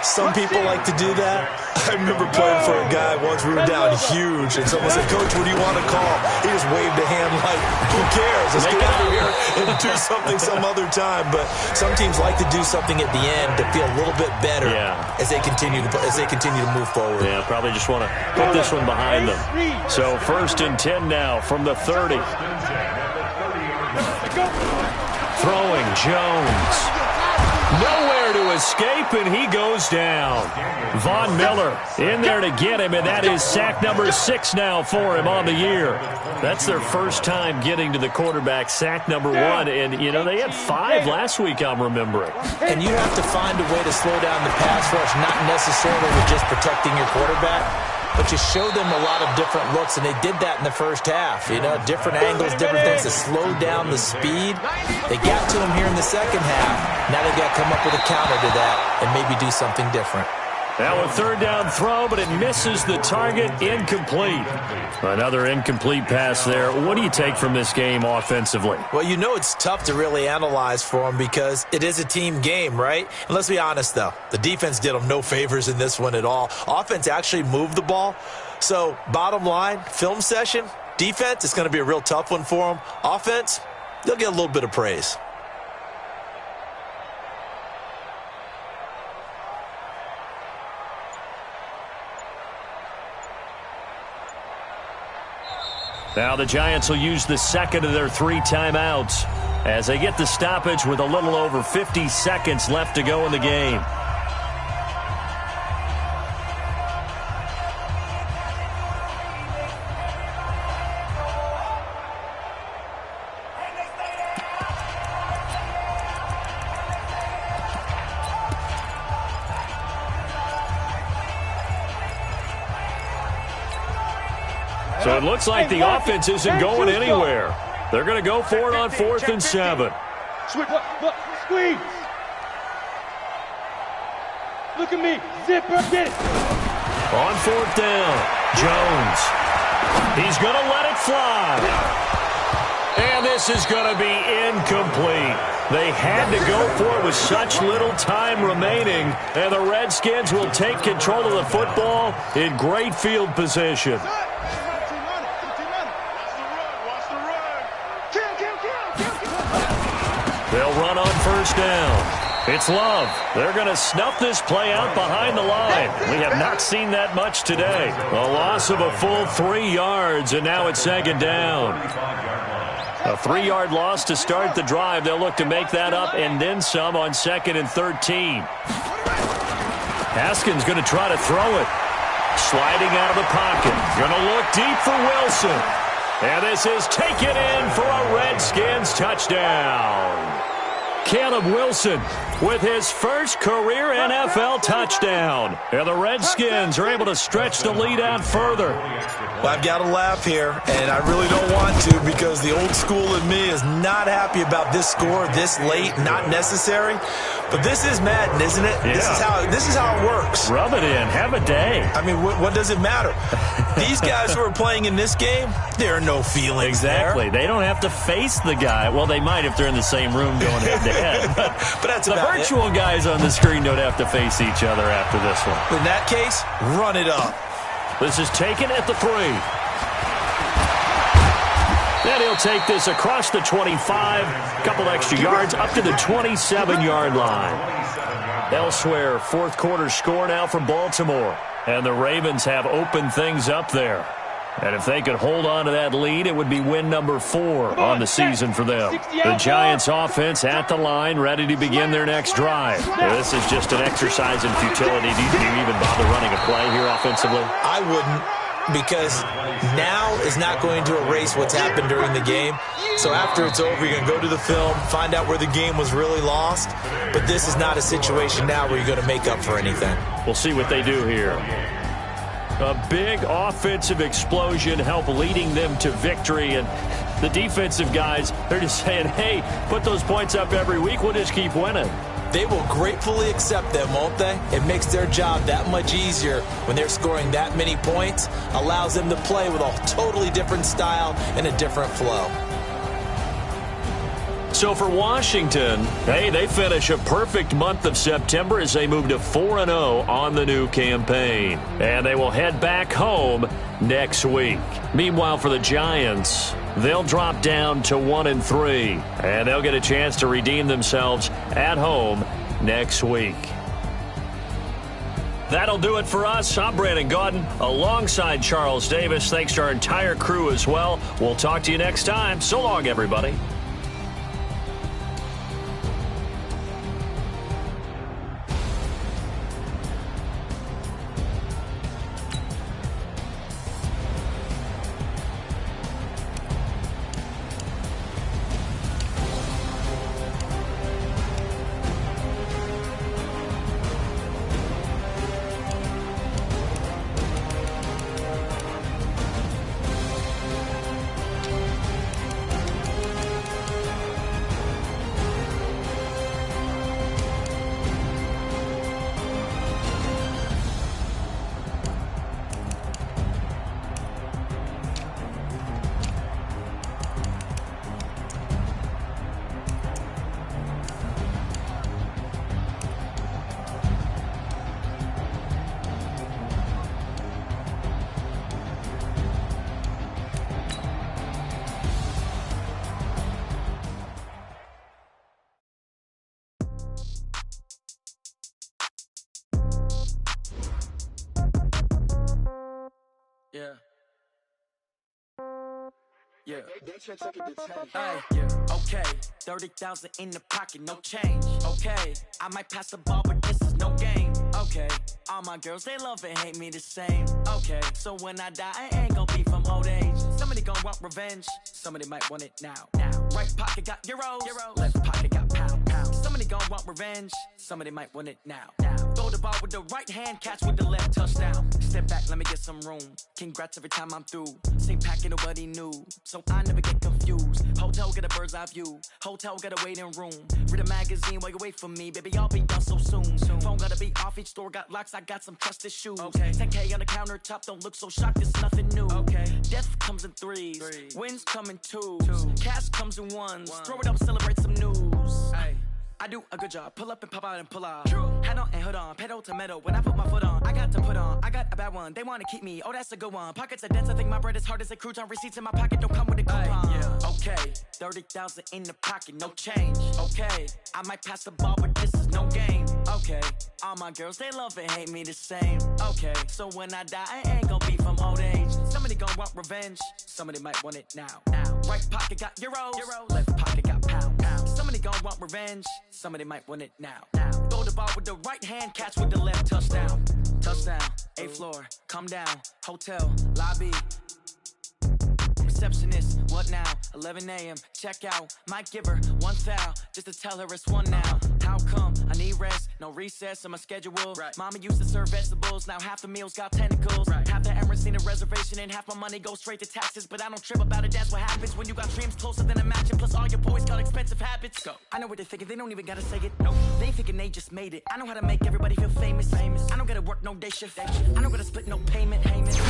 Some people like to do that. I remember playing for a guy once. We were down huge, and someone said, "Coach, what do you want to call?" He just waved a hand like, "Who cares? Let's get out of here and do something some other time." But some teams like to do something at the end to feel a little bit better as they continue to move forward. Yeah, probably just want to put this one behind them. So 1st and 10 now from the 30. Throwing Jones. Nowhere to escape, and he goes down. Von Miller in there to get him, and that is sack number 6 now for him on the year. That's their first time getting to the quarterback, sack number 1. And, you know, they had 5 last week, I'm remembering. And you have to find a way to slow down the pass rush, not necessarily with just protecting your quarterback, but you show them a lot of different looks, and they did that in the first half. You know, different angles, different things to slow down the speed. They got to him here in the second half. Now they've got to come up with a counter to that and maybe do something different. Now a 3rd down throw, but it misses the target. Incomplete. Another incomplete pass there. What do you take from this game offensively? Well, you know it's tough to really analyze for them because it is a team game, right? And let's be honest, though. The defense did them no favors in this one at all. Offense actually moved the ball. So, bottom line, film session, defense, it's going to be a real tough one for them. Offense, they'll get a little bit of praise. Now the Giants will use the second of their 3 timeouts as they get the stoppage with a little over 50 seconds left to go in the game. So it looks like the offense isn't going anywhere. They're going to go for it on 4th and 7. Squeeze. Look at me. Zipper. Get it. On 4th down, Jones. He's going to let it fly. And this is going to be incomplete. They had to go for it with such little time remaining. And the Redskins will take control of the football in great field position. They'll run on 1st down. It's Love. They're going to snuff this play out behind the line. We have not seen that much today. A loss of a full 3 yards, and now it's 2nd down. A 3-yard loss to start the drive. They'll look to make that up and then some on 2nd and 13. Haskins going to try to throw it. Sliding out of the pocket. Going to look deep for Wilson. And this is taken in for a Redskins touchdown. Caleb Wilson with his first career NFL touchdown. And the Redskins are able to stretch the lead out further. Well, I've got to laugh here, and I really don't want to because the old school in me is not happy about this score this late, not necessary. But this is Madden, isn't it? Yeah. This is how it works. Rub it in. Have a day. I mean, what does it matter? These guys who are playing in this game, there are no feelings Exactly. there. They don't have to face the guy. Well, they might if they're in the same room going head-to-head. But that's the about virtual guys on the screen don't have to face each other after this one. In that case, run it up. This is taken at the 3. Then he'll take this across the 25, a couple extra yards, up to the 27-yard line. Elsewhere, 4th quarter score now from Baltimore. And the Ravens have opened things up there. And if they could hold on to that lead, it would be win number 4 on the season for them. The Giants offense at the line, ready to begin their next drive. This is just an exercise in futility. Do you even bother running a play here offensively? I wouldn't, because now is not going to erase what's happened during the game. So after it's over, you're going to go to the film, find out where the game was really lost. But this is not a situation now where you're going to make up for anything. We'll see what they do here. A big offensive explosion help leading them to victory. And the defensive guys, they're just saying, hey, put those points up every week. We'll just keep winning. They will gratefully accept them, won't they? It makes their job that much easier when they're scoring that many points. Allows them to play with a totally different style and a different flow. So for Washington, hey, they finish a perfect month of September as they move to 4-0 on the new campaign. And they will head back home next week. Meanwhile, for the Giants, they'll drop down to 1-3. And they'll get a chance to redeem themselves at home next week. That'll do it for us. I'm Brandon Gaudin alongside Charles Davis. Thanks to our entire crew as well. We'll talk to you next time. So long, everybody. Yeah. Hey, yeah. Okay. 30,000 in the pocket, no change. Okay. I might pass the ball, but this is no game. Okay. All my girls, they love and hate me the same. Okay. So when I die, I ain't gonna be from old age. Somebody gonna want revenge. Somebody might want it now. Right pocket got euros. Left pocket got pounds. Somebody gonna want revenge. Somebody might want it now. Throw the ball with the right hand, catch with the left, touchdown. Step back, let me get some room. Congrats every time I'm through. Same packet, nobody knew. So I never get confused. Hotel, get a bird's eye view. Hotel, got a waiting room. Read a magazine while you wait for me. Baby, I'll be done so soon. Phone gotta be off, each store got locks. I got some trusted shoes. Okay. 10K on the countertop, don't look so shocked, it's nothing new. Okay. Death comes in threes. Wins come in twos. Cash comes in ones. Throw it up, celebrate some news. Ay. I do a good job. Pull up and pop out and pull out. Head on and hood on. Pedal to metal. When I put my foot on, I got to put on. I got a bad one. They want to keep me. Oh, that's a good one. Pockets are dense. I think my bread is hard as a crouton. Receipts in my pocket don't come with a coupon. Yeah. Okay. 30,000 in the pocket. No change. Okay. I might pass the ball, but this is no game. Okay. All my girls, they love and hate me the same. Okay. So when I die, I ain't gonna be from old age. Somebody gonna want revenge. Somebody might want it now. Right pocket got euros. Left pocket got pounds. Somebody gonna want revenge. Somebody might want it now. Throw the ball with the right hand, catch with the left, touchdown. Touchdown, 8th floor, come down, hotel, lobby. Receptionist, what now? 11 a.m., check out. Might give her one foul, just to tell her it's one now. How come? I need rest, no recess in my schedule. Right. Mama used to serve vegetables, now half the meals got tentacles. Right. Half the Emirates need a reservation and half my money goes straight to taxes. But I don't trip about it, that's what happens when you got dreams closer than a match. Plus all your boys got expensive habits. Go. I know what they're thinking, they don't even gotta say it. Nope. They thinking they just made it. I know how to make everybody feel famous. I don't gotta work no day shift. I don't gotta split no payment. I'm gonna answer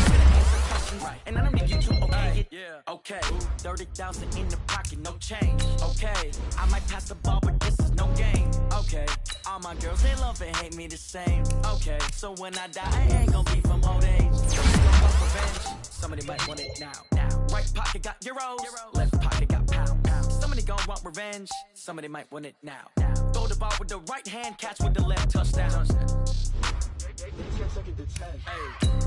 questions. Right. And I don't need you to okay it. Yeah. Okay, 30,000 in the pocket, no change. Okay, I might pass the ball, but this is no game. Okay, all my girls, they love and hate me the same. Okay, so when I die, I ain't gonna be from old age. Somebody gonna want revenge. Somebody might want it now. Right pocket got euros. Left pocket got pounds. Somebody gonna want revenge. Somebody might want it now. Throw the ball with the right hand, catch with the left, touchdown. Hey.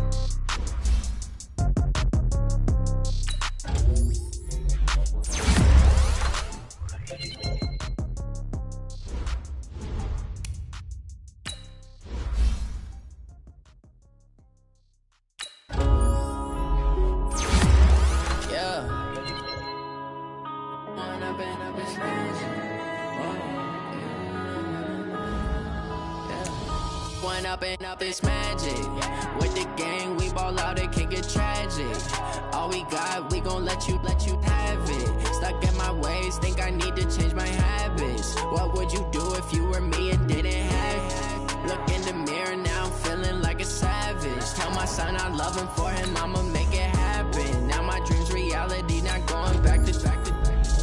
Up this magic with the gang, we ball out, it can get tragic. All we got, we gon' let you have it. Stuck in my ways, think I need to change my habits. What would you do if you were me and didn't have it? Look in the mirror now, I'm feeling like a savage. Tell my son I love him, for him I'ma make it happen. Now my dreams reality, not going back to.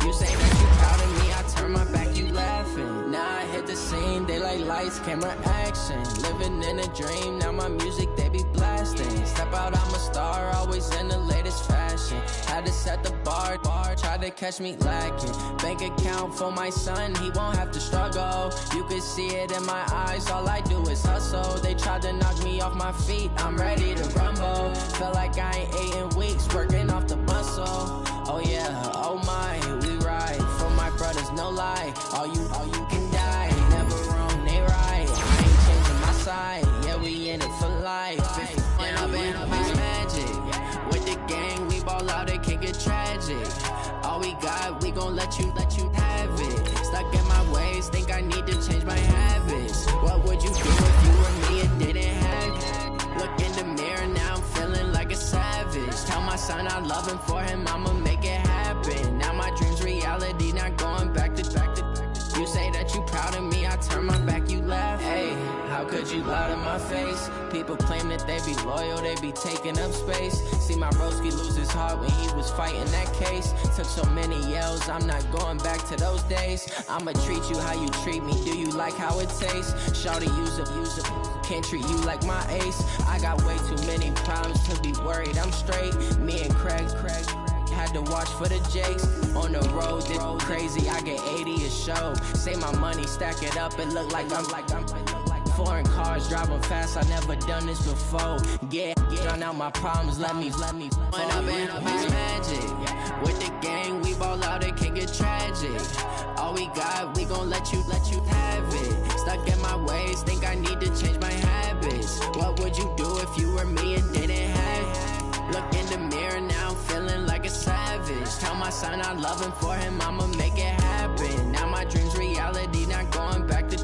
You say that you proud of me, I turn my back, you laughing. Now I hit the scene, they like lights, camera, action. Living in a dream, now my music, they be blasting. Step out, I'm a star, always in the latest fashion. Had to set the bar, try to catch me lacking. Bank account for my son, he won't have to struggle. You can see it in my eyes, all I do is hustle. They tried to knock me off my feet, I'm ready to rumble. Felt like I ain't ate in weeks, working off the muscle. Oh yeah, oh my, we ride for my brothers, no lie. All you can die, never wrong, they right. I ain't changing my side, yeah, we in it for life. When I've been up is magic. With the gang, we ball out, it can get tragic. All we got, we gon' let you have it. Stuck in my ways, think I need to change my habits. What would you do if you were me and didn't have it? Look in the mirror, now I'm feeling like a savage. Tell my son I love him, for him I'ma make it happen. Now my dreams reality, not going back to. You say that you proud of me, I turn my back, you laugh. Hey, how could you lie to my face? People claim that they be loyal, they be taking up space. See my broski lose his heart when he was fighting that case. Took so many yells, I'm not going back to those days. I'ma treat you how you treat me, do you like how it tastes? Shawty, use up, can't treat you like my ace. I got way too many problems to be worried, I'm straight. Me and Craig had to watch for the Jakes. On the road, this crazy, I get 80 a show. Say my money, stack it up, it look like I'm foreign cars, driving fast, I never done this before. Yeah, drown out my problems, let me. When I've been up is magic. With the gang, we ball out, it can get tragic. All we got, we gon' let you have it. Stuck in my ways, think I need to change my habits. What would you do if you were me and didn't have it? Look in the mirror, now I'm feeling like a savage. Tell my son I love him, for him I'ma make it happen. Now my dreams reality, not going back to.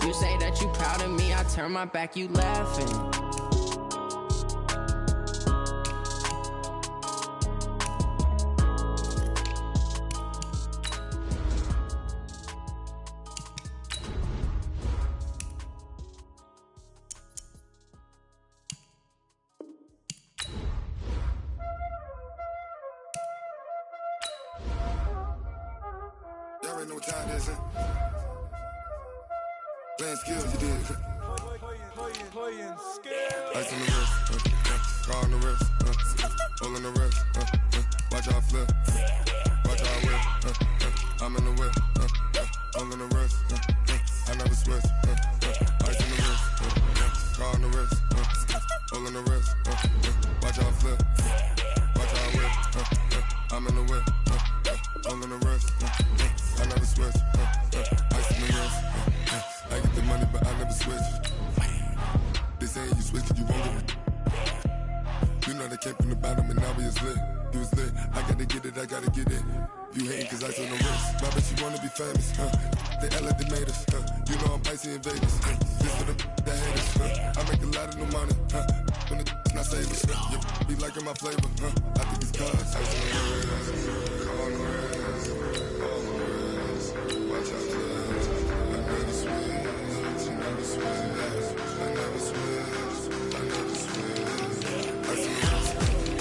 You say that you proud of me, I turn my back, you laughing. Y'all already know what time it is, huh? Playing skills, you did. Playing skills. Ice on the wrist, car on the wrist, hole on the wrist, watch how I flip, watch how I whip, I'm in the whip, hole on the wrist, I never switch, ice on the wrist, car on the wrist, hole on the wrist, watch how I flip, watch how I whip, I'm in the whip, hole on the wrist, I never switch, ice on the wrist. I get the money, but I never switch. They saying you switch, you won't get it. You know they came from the bottom and now we is lit. You was lit, I gotta get it, I gotta get it. You hating cause I on the wrist. My bitch, you wanna be famous, They act like they made us, You know I'm icy in Vegas, This for the that hate us, I make a lot of new money, When it's not savers, You be liking my flavor, I think it's cause ice on the wrist, on the wrist, on the wrist. Watch out, cause I never switch. I never switch. I never switch. I never switch. Ice on the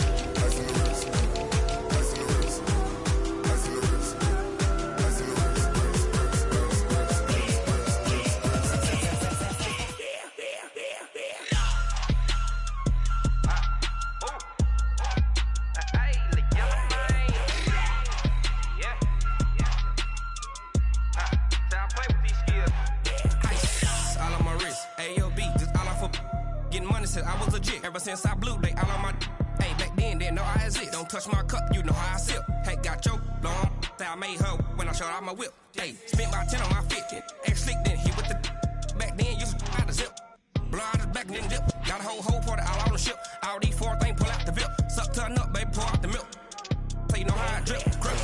wrist. Ice on the wrist. Ice on the wrist. Ice on the wrist. Ice on the wrist. Since I was legit, ever since I blew, they all on my. Hey, back then, didn't know I exist. Don't touch my cup, you know how I sip. Hey, got your long, that I made her when I showed out my whip. Hey, spent my 10 on my fit. Ex-slick, then hit with the back then, used to out the zip. Blow out his back and then dip. Got a whole party all on the ship. All these four things, pull out the VIP. Suck to a nut, baby, pour out the milk. So you know how I drip. Grip.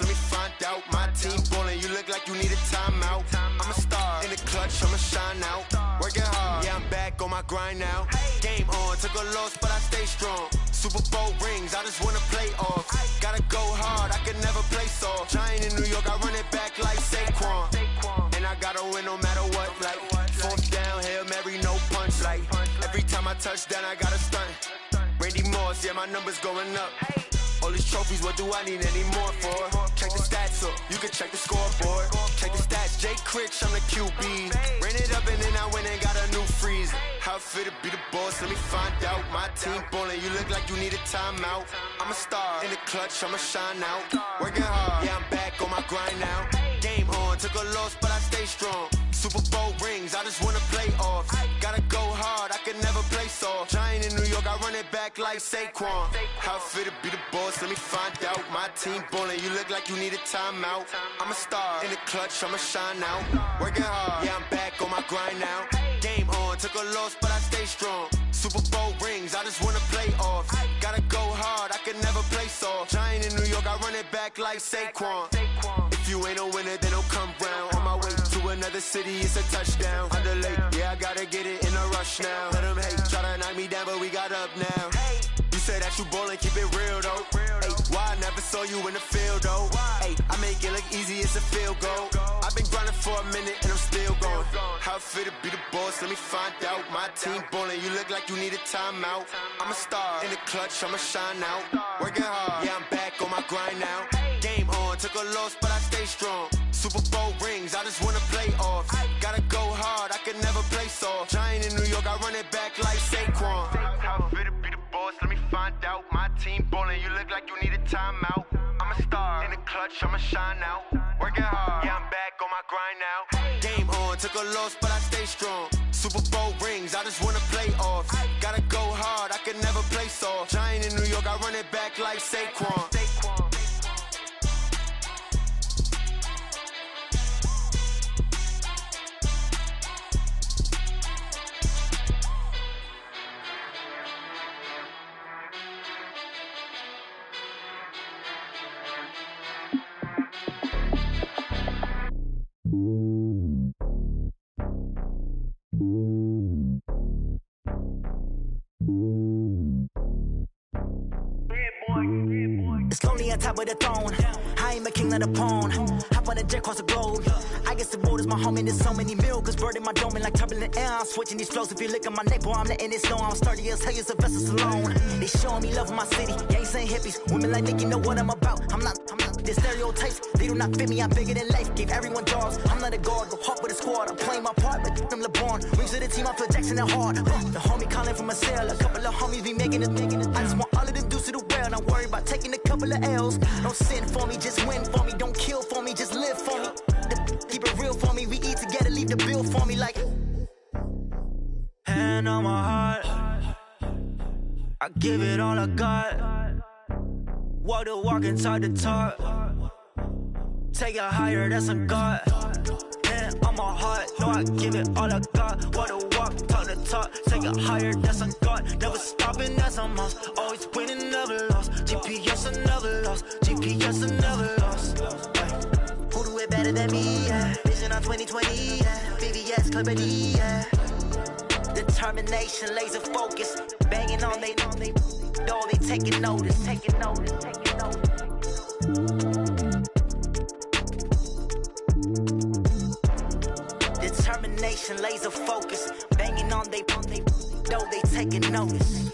Let me find out. My team ballin', you look like you need a timeout. I'm a star in the clutch, I'ma shine out. Working hard, yeah, I'm back on my grind now. Game on, took a loss, but I stay strong. Super Bowl rings, I just wanna play off. Gotta go hard, I can never play soft. Giant in New York, I run it back like Saquon. And I gotta win no matter what, like fourth down, Hail Mary, no punch. Like every time I touch down, I gotta stunt. Randy Moss, yeah, my numbers going up. All these trophies, what do I need any more for? Check the stats up, you can check the scoreboard. Check the stats, Jay Critch, I'm the QB. Ran it up and then I went and got a new freezer. How fit to be the boss, let me find out. My team ballin', you look like you need a timeout. I'm a star in the clutch, I'ma shine out. Working hard, yeah, I'm back on my grind now. Game on, took a loss, but I stay strong. Super Bowl rings, I just wanna play off. Gotta go hard, I can never play soft. Giant in New York, I run it back like Saquon. How fit to be the boss, let me find out. My team ballin', you look like you need a timeout. I'm a star in the clutch, I'ma shine out. Working hard, yeah, I'm back on my grind now. Game on, took a loss, but I stay strong. Super Bowl rings, I just wanna play off. Gotta go hard, I can never play soft. Giant in New York, I run it back like Saquon. If you ain't a winner, then don't come round. On my way to another city, it's a touchdown. Underlay, yeah, I gotta get it in a rush now. Let them hate, try to knock me down, but we got up now. You said that you ballin', keep it real though. Ay, why I never saw you in the field though? Ay, I make it look easy, it's a field goal. I've been grinding for a minute and I'm still going. How fit to be the boss, let me find out. My team ballin', you look like you need a timeout. I'm a star in the clutch, I'ma shine out. Working hard, yeah, I'm back on my grind now. Game on, took a loss, but I stay strong. Super Bowl rings, I just wanna play off. Gotta go hard, I can never play soft. Giant in New York, I run it back like Saquon. How fit to be the boss, let me find out. My team ballin', you look like you need a timeout. I'm a star in the clutch, I'ma shine out. Working hard, yeah, I'm back on my grind now. Game on, took a loss, but I stay strong. Super Bowl rings, I just wanna play off. Gotta go hard, I can never play soft. Giant in New York, I run it back like Saquon. It's lonely on top of the throne. I ain't a king of the pawn. Hop on a jet across the globe. I guess the road is my home and there's so many miracles. Bird in my dome and like turbulent air. I'm switching these flows. If you look at my neck, boy, I'm letting it slow. I'm sturdy as hell as a vessel alone. They showing me love in my city. Gangs and hippies. Women like Nick, you know what I'm about. I'm not the stereotypes. They do not fit me. I'm bigger than life. Gave everyone jobs. I'm not a guard. Go hard with a squad. I'm playing my part, but I'm LeBron. Rings to the team. I feel Jackson and hard. The homie calling from a cell. A couple of homies be making it. I just want all of them dudes to the well. Don't worry about taking a couple of L's. Don't sin for me, just win for me. Don't kill for me, just live for me. Keep it real for me. We eat together, leave the bill for me like. Hand on my heart, I give it all I got. Walk the walk and talk the talk. Take it higher, that's a God. Man, on my heart, know I give it all I got. Wanna walk, talk the talk, take it higher, that's a God. Never stopping, that's a must. Always winning, never lost. GPS, I never lost. GPS, I never lost. Who do it better than me? Yeah. Vision on 2020. Yeah. VVS, Clippity. Yeah. Determination, laser focus, banging on they door, they taking notice. Determination, laser focus, banging on they door, they taking notice.